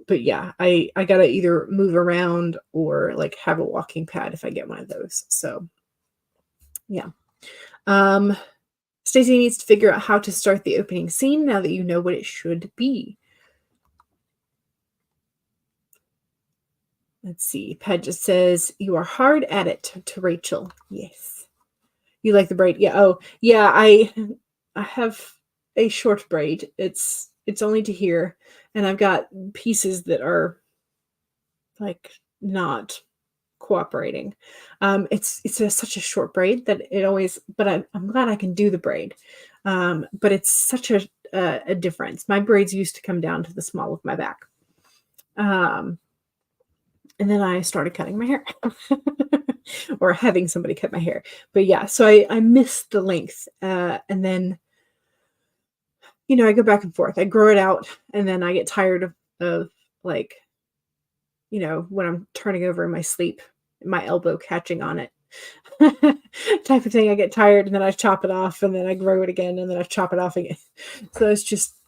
but yeah, I gotta either move around or like have a walking pad if I get one of those. So yeah. Um, Stacey needs to figure out how to start the opening scene now that you know what it should be. Let's see. Ped just says, "You are hard at it," to Rachel. Yes. You like the braid? Yeah. Oh, yeah. I have a short braid. It's only to here, and I've got pieces that are like not cooperating. Such a short braid that it always. But I'm glad I can do the braid. But it's such a difference. My braids used to come down to the small of my back. And then I started cutting my hair or having somebody cut my hair. But yeah, so I missed the length. And then, I go back and forth. I grow it out and then I get tired of like, when I'm turning over in my sleep, my elbow catching on it type of thing. I get tired and then I chop it off and then I grow it again and then I chop it off again. So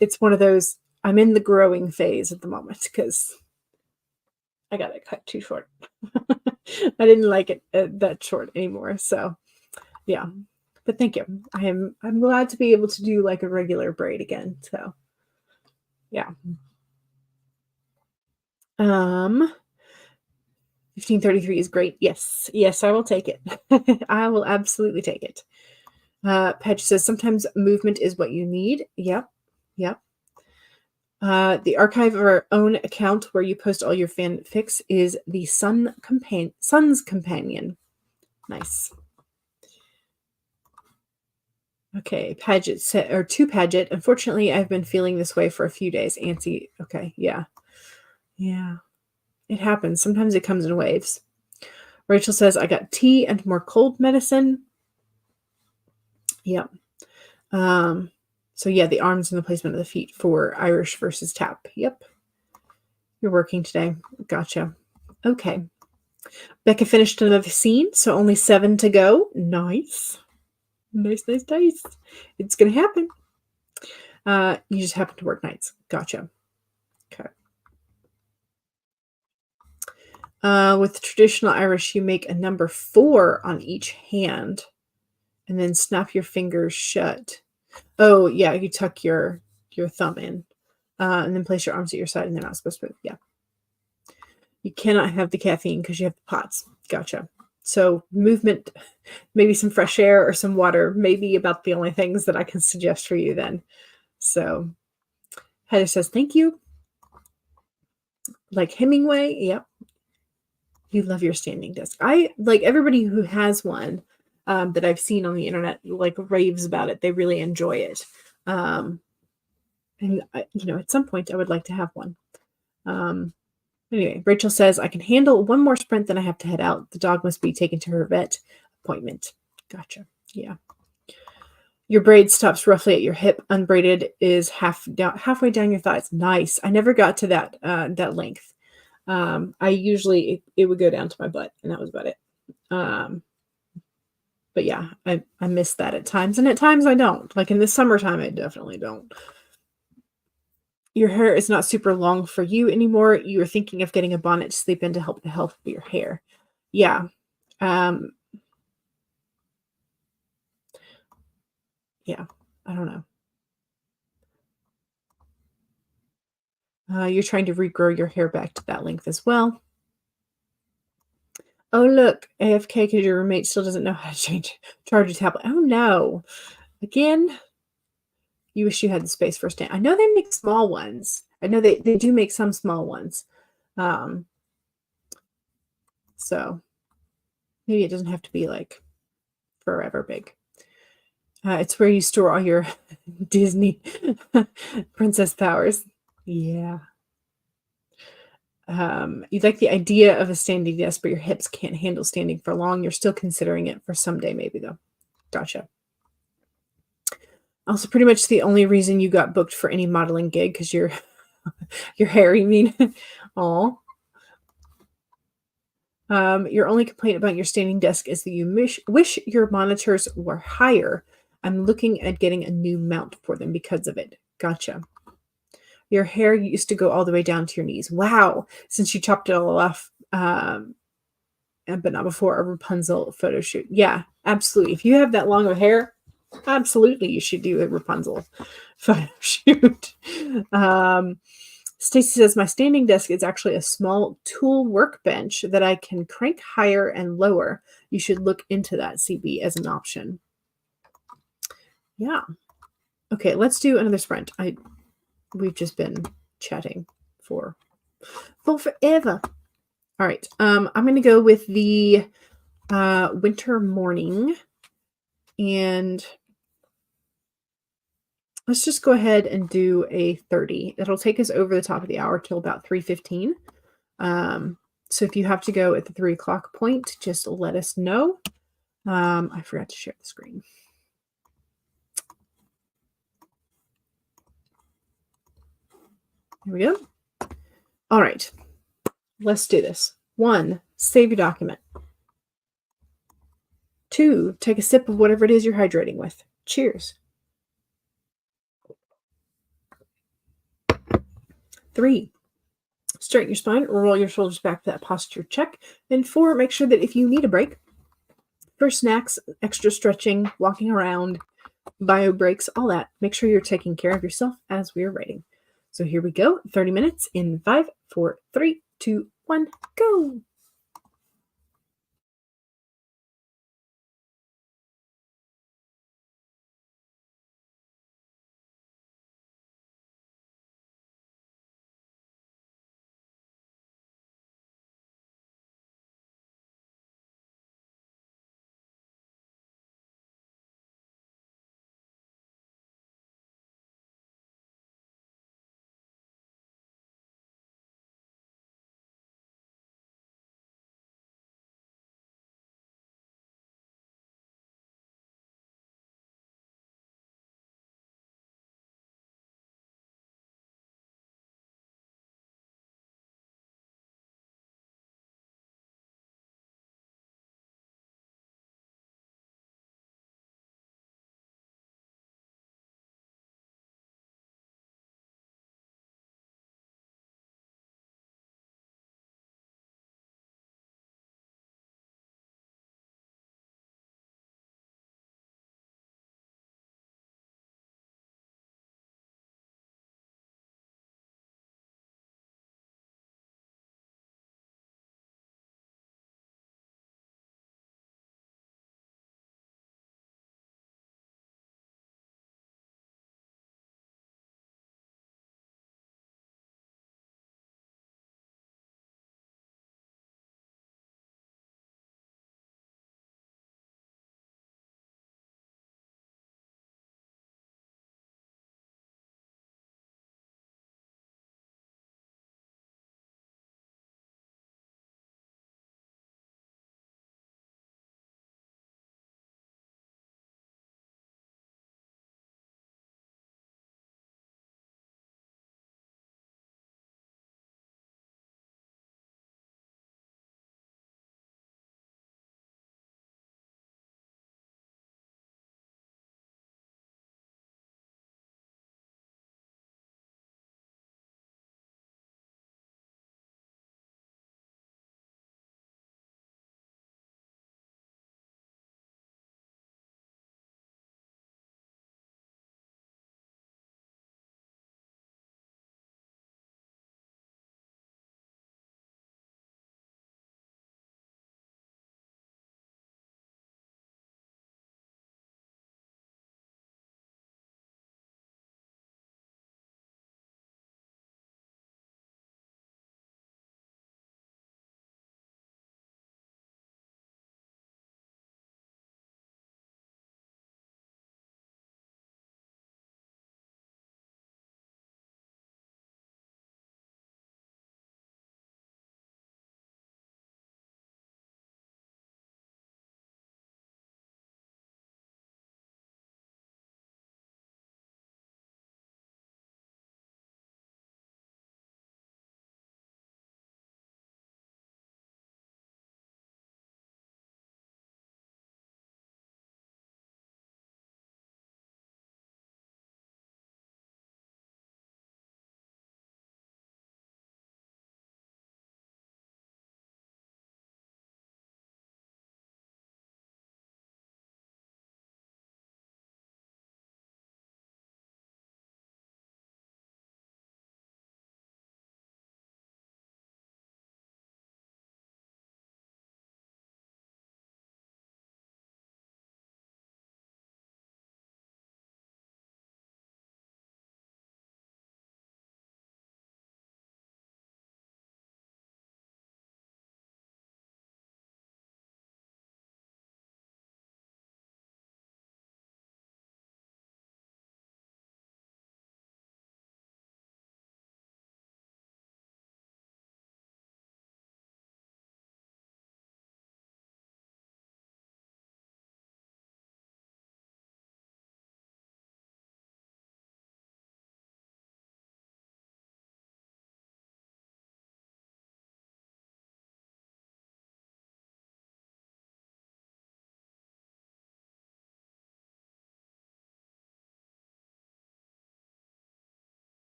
it's one of those, I'm in the growing phase at the moment because I got it cut too short. I didn't like it that short anymore. So yeah, but thank you. I'm glad to be able to do like a regular braid again. So yeah. 1533 is great. Yes, I will take it. I will absolutely take it. Patch says sometimes movement is what you need. Yep. The archive of our own account where you post all your fanfics is the Sun's Companion. Nice. Okay, Paget said, or to Paget. Unfortunately, I've been feeling this way for a few days. Antsy. Okay, yeah. It happens. Sometimes it comes in waves. Rachel says, I got tea and more cold medicine. Yep. So yeah, the arms and the placement of the feet for Irish versus tap. Yep. You're working today. Gotcha. Okay. Becca finished another scene, so only 7 to go. Nice. Nice. It's going to happen. You just happen to work nights. Gotcha. Okay. With traditional Irish, you make a number 4 on each hand and then snap your fingers shut. Oh, yeah, you tuck your thumb in and then place your arms at your side and they're not supposed to move. Yeah. You cannot have the caffeine because you have the POTS. Gotcha. So movement, maybe some fresh air or some water, maybe about the only things that I can suggest for you then. So Heather says, thank you. Like Hemingway. Yep. You love your standing desk. I like everybody who has one that I've seen on the internet, like raves about it. They really enjoy it. And at some point I would like to have one. Anyway, Rachel says, I can handle one more sprint, then I have to head out. The dog must be taken to her vet appointment. Gotcha. Yeah. Your braid stops roughly at your hip. Unbraided is halfway down your thighs. Nice. I never got to that length. I usually, it would go down to my butt, and that was about it. But yeah, I miss that at times, and at times I don't. Like in the summertime, I definitely don't. Your hair is not super long for you anymore. You are thinking of getting a bonnet to sleep in to help the health of your hair. Yeah. Yeah. I don't know. You're trying to regrow your hair back to that length as well. Oh, look, AFK because your roommate still doesn't know how to charge a tablet. Oh, no. Again, you wish you had the space for a stand. I know they make small ones. I know they do make some small ones. So maybe it doesn't have to be like forever big. It's where you store all your Disney princess powers. Yeah. You like the idea of a standing desk, but your hips can't handle standing for long. You're still considering it for someday, maybe, though. Gotcha. Also, pretty much the only reason you got booked for any modeling gig because your hair, you mean? Aw. Your only complaint about your standing desk is that you wish your monitors were higher. I'm looking at getting a new mount for them because of it. Gotcha. Your hair used to go all the way down to your knees. Wow. Since you chopped it all off, but not before a Rapunzel photo shoot. Yeah, absolutely. If you have that long of hair, absolutely you should do a Rapunzel photo shoot. Stacy says, my standing desk is actually a small tool workbench that I can crank higher and lower. You should look into that, CB, as an option. Yeah. Okay, let's do another sprint. We've just been chatting for forever. All right. I'm going to go with the winter morning, and let's just go ahead and do a 30. It'll take us over the top of the hour till about 3:15. So if you have to go at the 3 o'clock point, just let us know. I forgot to share the screen. Here we go. All right. Let's do this. 1, save your document. 2, take a sip of whatever it is you're hydrating with. Cheers. 3, straighten your spine, roll your shoulders back for that posture check. And 4, make sure that if you need a break for snacks, extra stretching, walking around, bio breaks, all that, make sure you're taking care of yourself as we are writing. So here we go. 30 minutes in 5, 4, 3, 2, 1, go.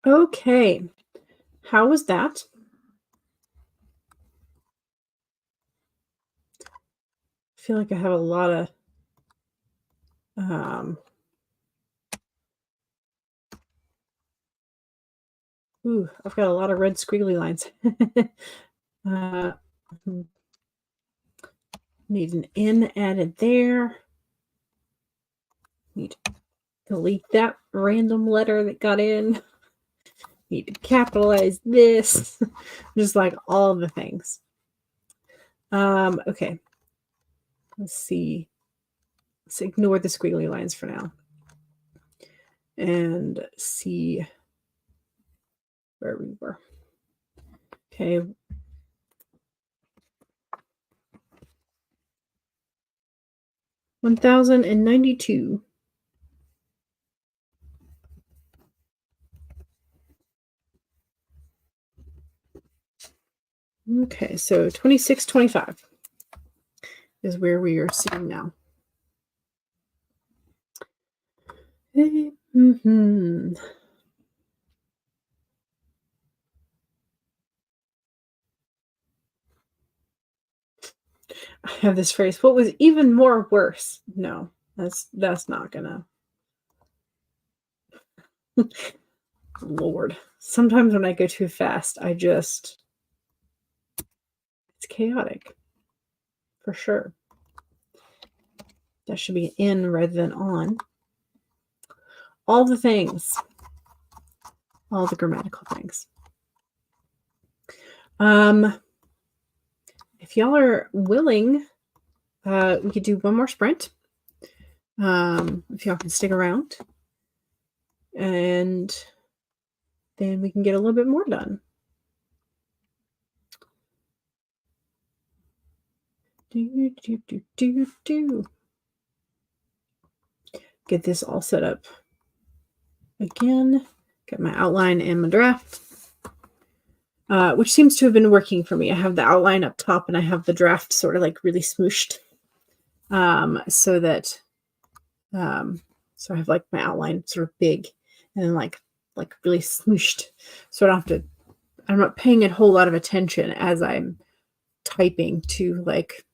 Okay. How was that? I feel like I have a lot of um I've got a lot of red squiggly lines. uh hmm, need an N added there. Need to delete that random letter that got in. Need to capitalize this. Just like all the things. Okay. Let's see. Let's ignore the squiggly lines for now. And see where we were. Okay. 1092. Okay, so 2625 is where we are sitting now. Mm-hmm. I have this phrase. What was even more worse? No, that's not gonna. Lord, sometimes when I go too fast, it's chaotic for sure. That should be in rather than on. All the things, all the grammatical things. If y'all are willing, we could do one more sprint. If y'all can stick around, and then we can get a little bit more done. Get this all set up again. Got my outline and my draft, which seems to have been working for me. I have the outline up top and I have the draft sort of like really smooshed, so that so I have like my outline sort of big and then like really smooshed, so I don't have to. I'm not paying a whole lot of attention as I'm typing to like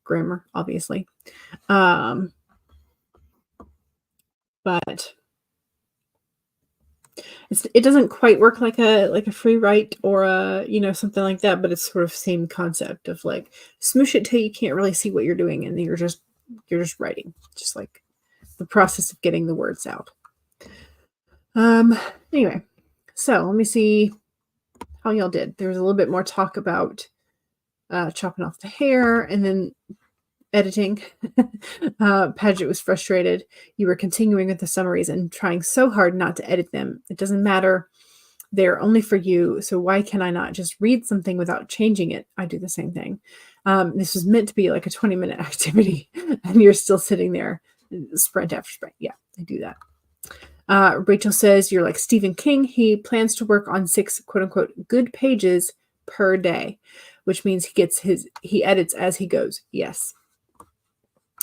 grammar, obviously. But it doesn't quite work like a free write or a something like that, but it's sort of same concept of like smoosh it till you can't really see what you're doing and you're just writing, just like the process of getting the words out. Anyway, so let me see how y'all did. There was a little bit more talk about chopping off the hair and then editing. Paget was frustrated. You were continuing with the summaries and trying so hard not to edit them. It doesn't matter. They're only for you. So why can I not just read something without changing it? I do the same thing. This was meant to be like a 20-minute activity and you're still sitting there sprint after sprint. Yeah, I do that. Rachel says you're like Stephen King. He plans to work on 6 quote unquote good pages per day, which means he edits as he goes. Yes.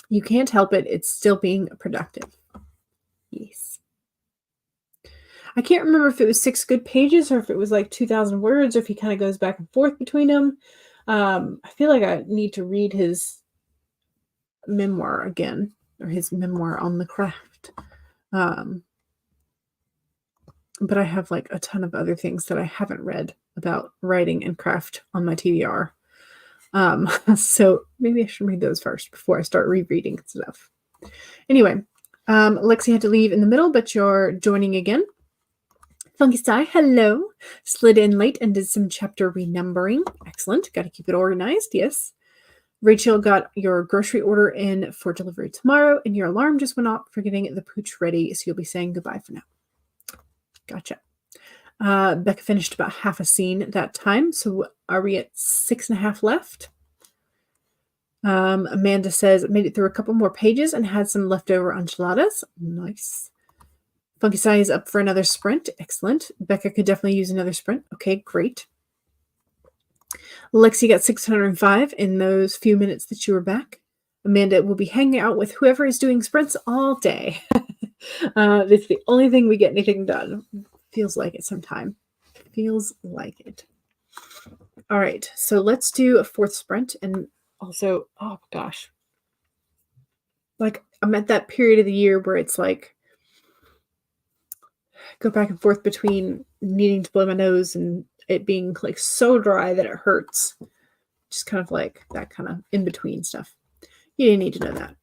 You can't help it. It's still being productive. Yes. I can't remember if it was 6 good pages or if it was like 2,000 words or if he kind of goes back and forth between them. I feel like I need to read his memoir again, or his memoir on the craft. But I have like a ton of other things that I haven't read about writing and craft on my TBR. So maybe I should read those first before I start rereading stuff. Anyway, Lexi had to leave in the middle, but you're joining again. Funky Sty, hello. Slid in late and did some chapter renumbering. Excellent. Got to keep it organized. Yes. Rachel got your grocery order in for delivery tomorrow, and your alarm just went off for getting the pooch ready, so you'll be saying goodbye for now. Gotcha. Becca finished about half a scene that time, so are we at 6.5 left? Amanda says, made it through a couple more pages and had some leftover enchiladas. Nice. Funky Sci is up for another sprint. Excellent. Becca could definitely use another sprint. Okay, great. Lexi got 605 in those few minutes that you were back. Amanda will be hanging out with whoever is doing sprints all day. It's the only thing we get anything done. Feels like it sometime. Feels like it. All right, so let's do a fourth sprint. And also, oh gosh, like I'm at that period of the year where it's like go back and forth between needing to blow my nose and it being like so dry that it hurts. Just kind of like that kind of in between stuff. You didn't need to know that.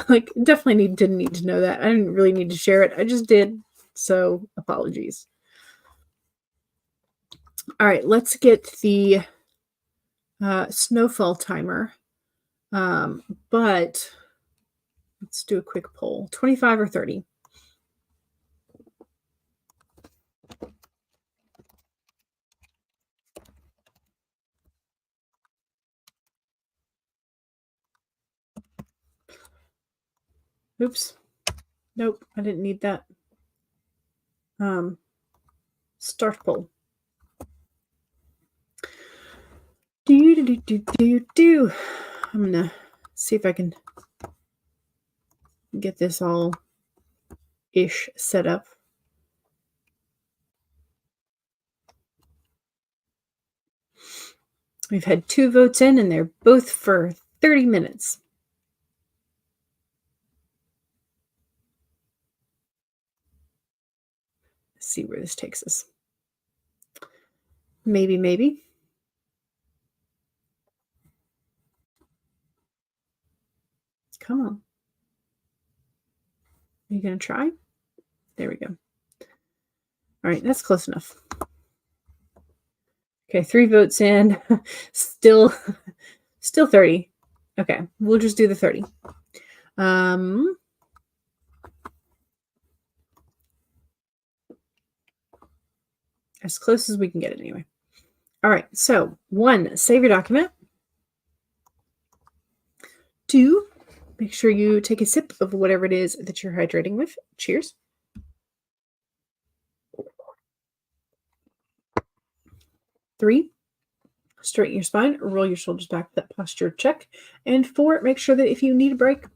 Like, definitely didn't need to know that. I didn't really need to share it. I just did. So, apologies. All right, let's get the snowfall timer. But let's do a quick poll 25 or 30. Oops. Nope, I didn't need that. Start poll. Do. I'm gonna see if I can get this all ish set up. We've had 2 votes in, and they're both for 30 minutes. Let's see where this takes us. Maybe. Come on. Are you going to try? There we go. All right, that's close enough. Okay, 3 votes in. Still 30. Okay, we'll just do the 30. As close as we can get it anyway. All right, so 1, save your document. 2, make sure you take a sip of whatever it is that you're hydrating with. Cheers. 3, straighten your spine, roll your shoulders back, that posture check. And 4, make sure that if you need a break,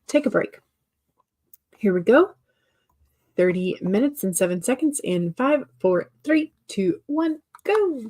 take a break. Here we go. 30 minutes and 7 seconds in 5, 4, 3, 2, 1, go.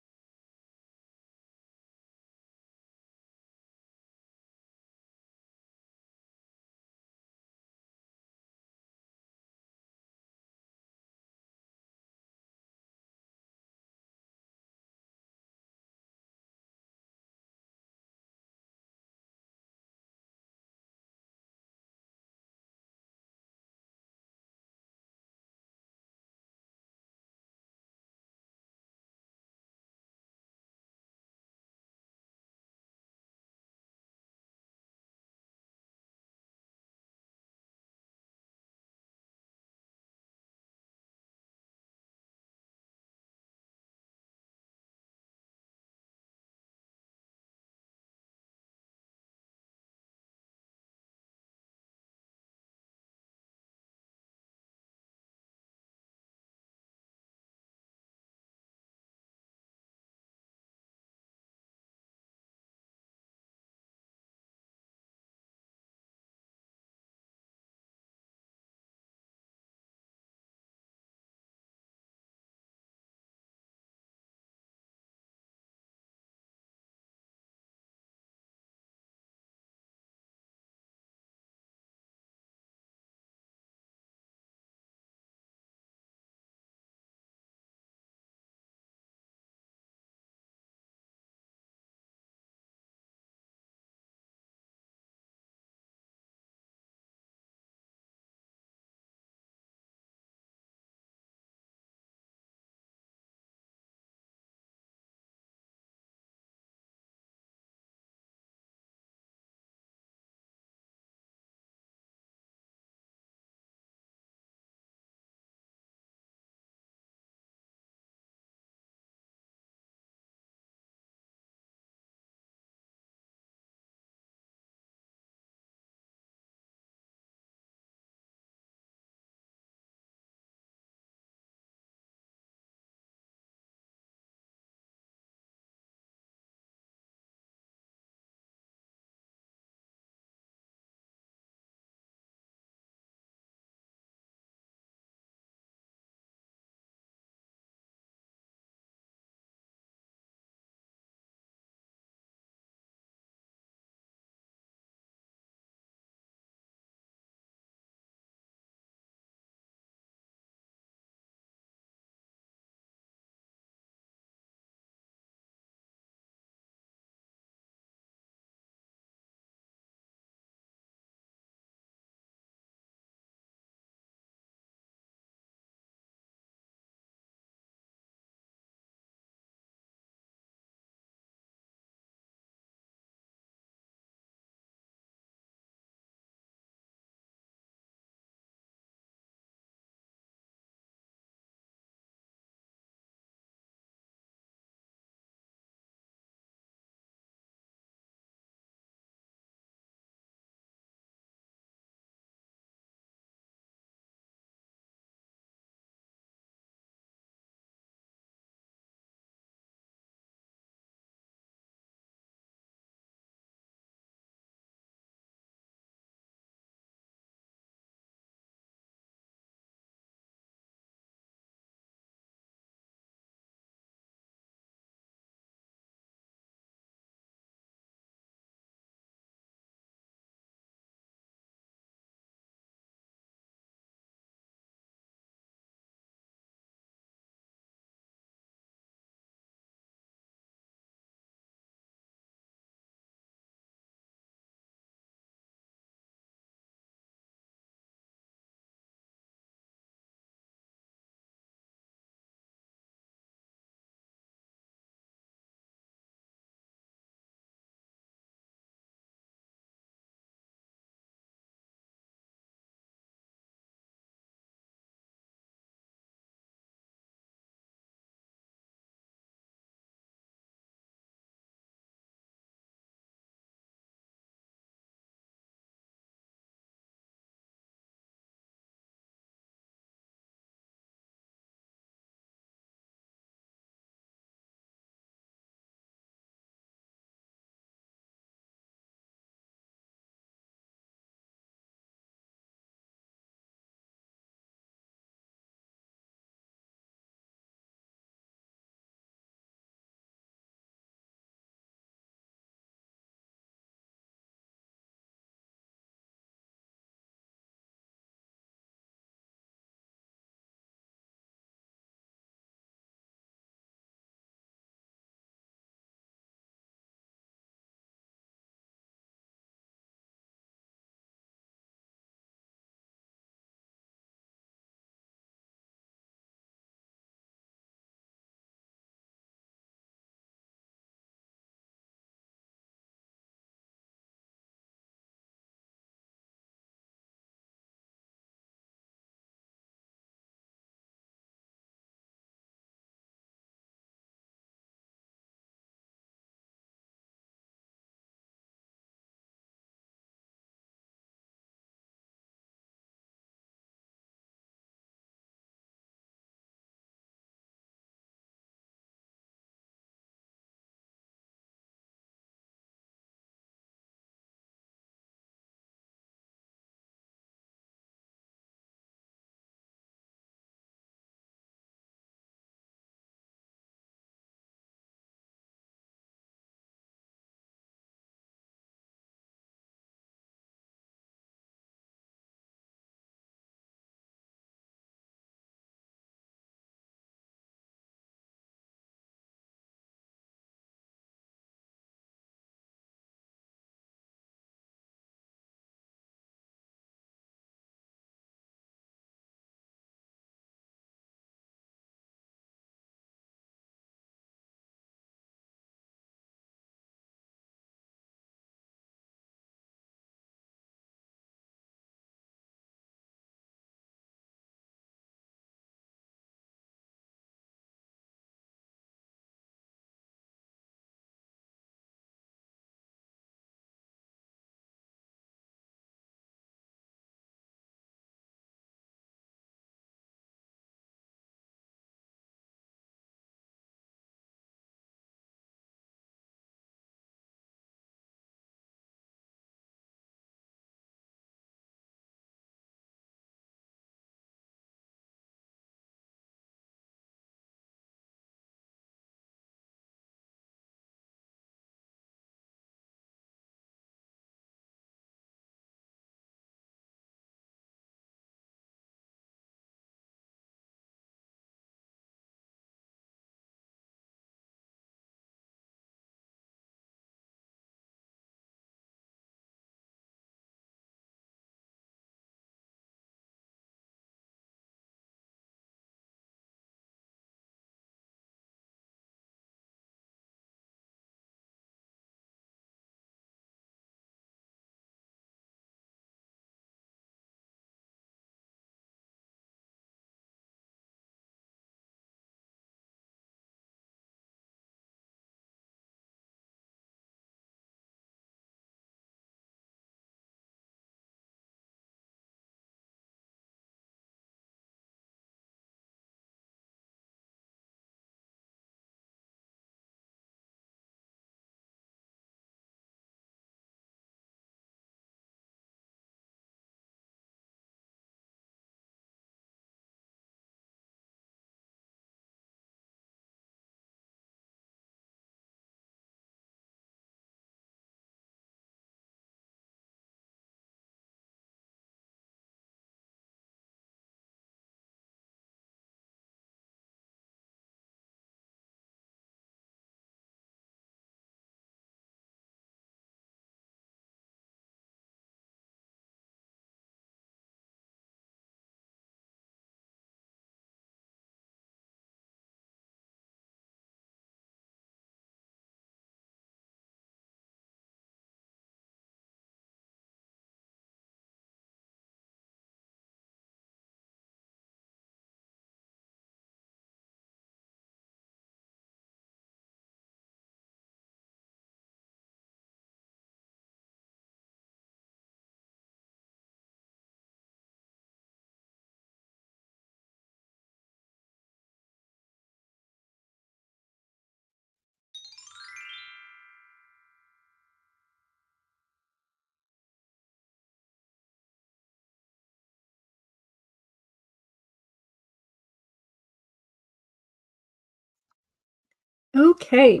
Okay.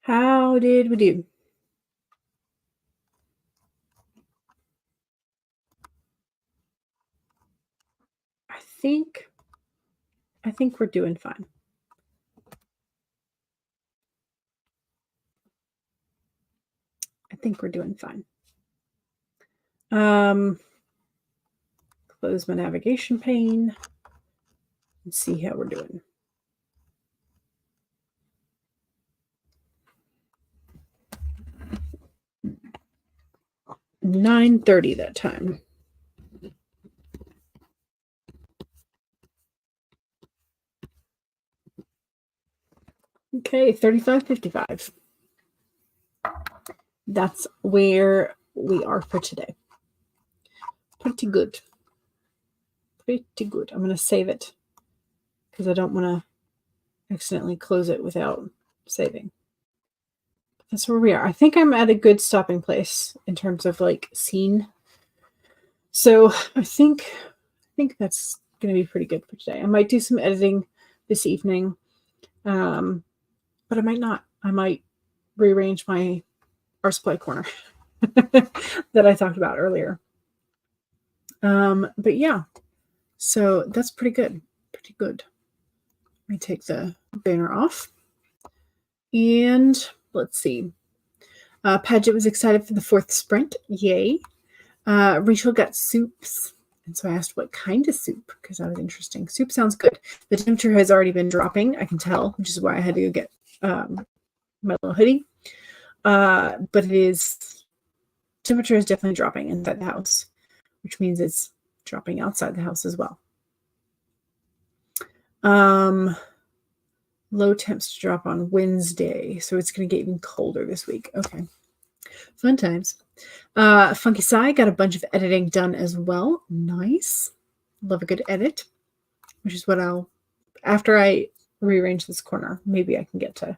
How did we do? I think we're doing fine. I think we're doing fine. Close my navigation pane and see how we're doing. 9:30 that time. Okay, 35:55. That's where we are for today. Pretty good. Pretty good. I'm going to save it because I don't want to accidentally close it without saving. That's where we are. I think I'm at a good stopping place in terms of like scene. So I think that's going to be pretty good for today. I might do some editing this evening, but I might not. I might rearrange my art supply corner that I talked about earlier. But yeah, so that's pretty good. Pretty good. Let me take the banner off. And let's see. Paget was excited for the 4th sprint. Yay. Rachel got soups. And so I asked what kind of soup, because that was interesting. Soup sounds good. The temperature has already been dropping, I can tell, which is why I had to go get my little hoodie. But temperature is definitely dropping inside the house, which means it's dropping outside the house as well. Low temps to drop on Wednesday, so it's going to get even colder this week. Okay. Fun times. Funky Sai got a bunch of editing done as well. Nice. Love a good edit, which is what after I rearrange this corner, maybe I can get to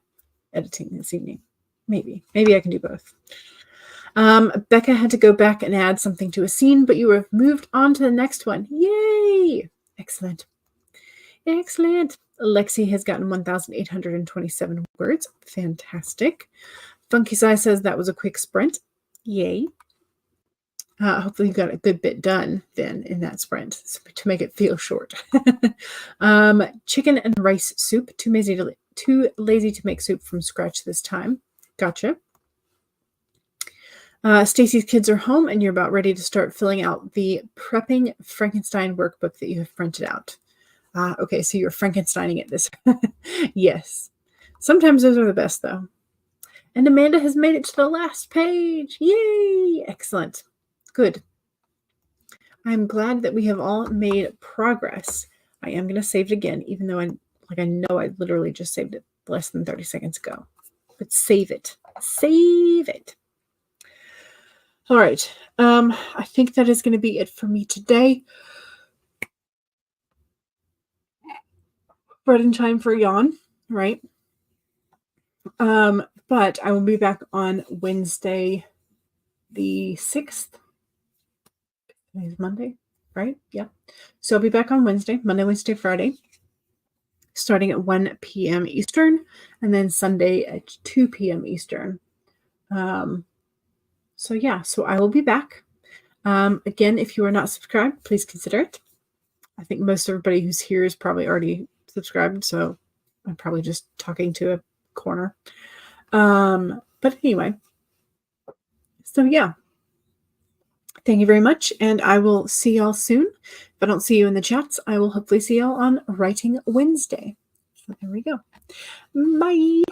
editing this evening. Maybe I can do both. Becca had to go back and add something to a scene, but you have moved on to the next one. Yay! Excellent. Lexi has gotten 1,827 words. Fantastic. Funky Sai says that was a quick sprint. Yay. Hopefully you got a good bit done then in that sprint to make it feel short. Chicken and rice soup. Too lazy to make soup from scratch this time. Gotcha. Stacy's kids are home and you're about ready to start filling out the Prepping Frankenstein workbook that you have printed out. Okay, so you're Frankensteining it this. Yes. Sometimes those are the best, though. And Amanda has made it to the last page. Yay! Excellent. Good. I'm glad that we have all made progress. I am going to save it again, even though I know I literally just saved it less than 30 seconds ago. But save it. Save it. All right. I think that is going to be it for me today. Bread and time for a yawn, right? But I will be back on Wednesday, the 6th. Today's Monday, right? Yeah. So I'll be back on Wednesday, Monday, Wednesday, Friday, starting at 1 p.m. Eastern, and then Sunday at 2 p.m. Eastern. So yeah, so I will be back. Again, if you are not subscribed, please consider it. I think most everybody who's here is probably already subscribed, so I'm probably just talking to a corner. But anyway, so yeah. Thank you very much, and I will see y'all soon. If I don't see you in the chats, I will hopefully see y'all on Writing Wednesday. So there we go. Bye.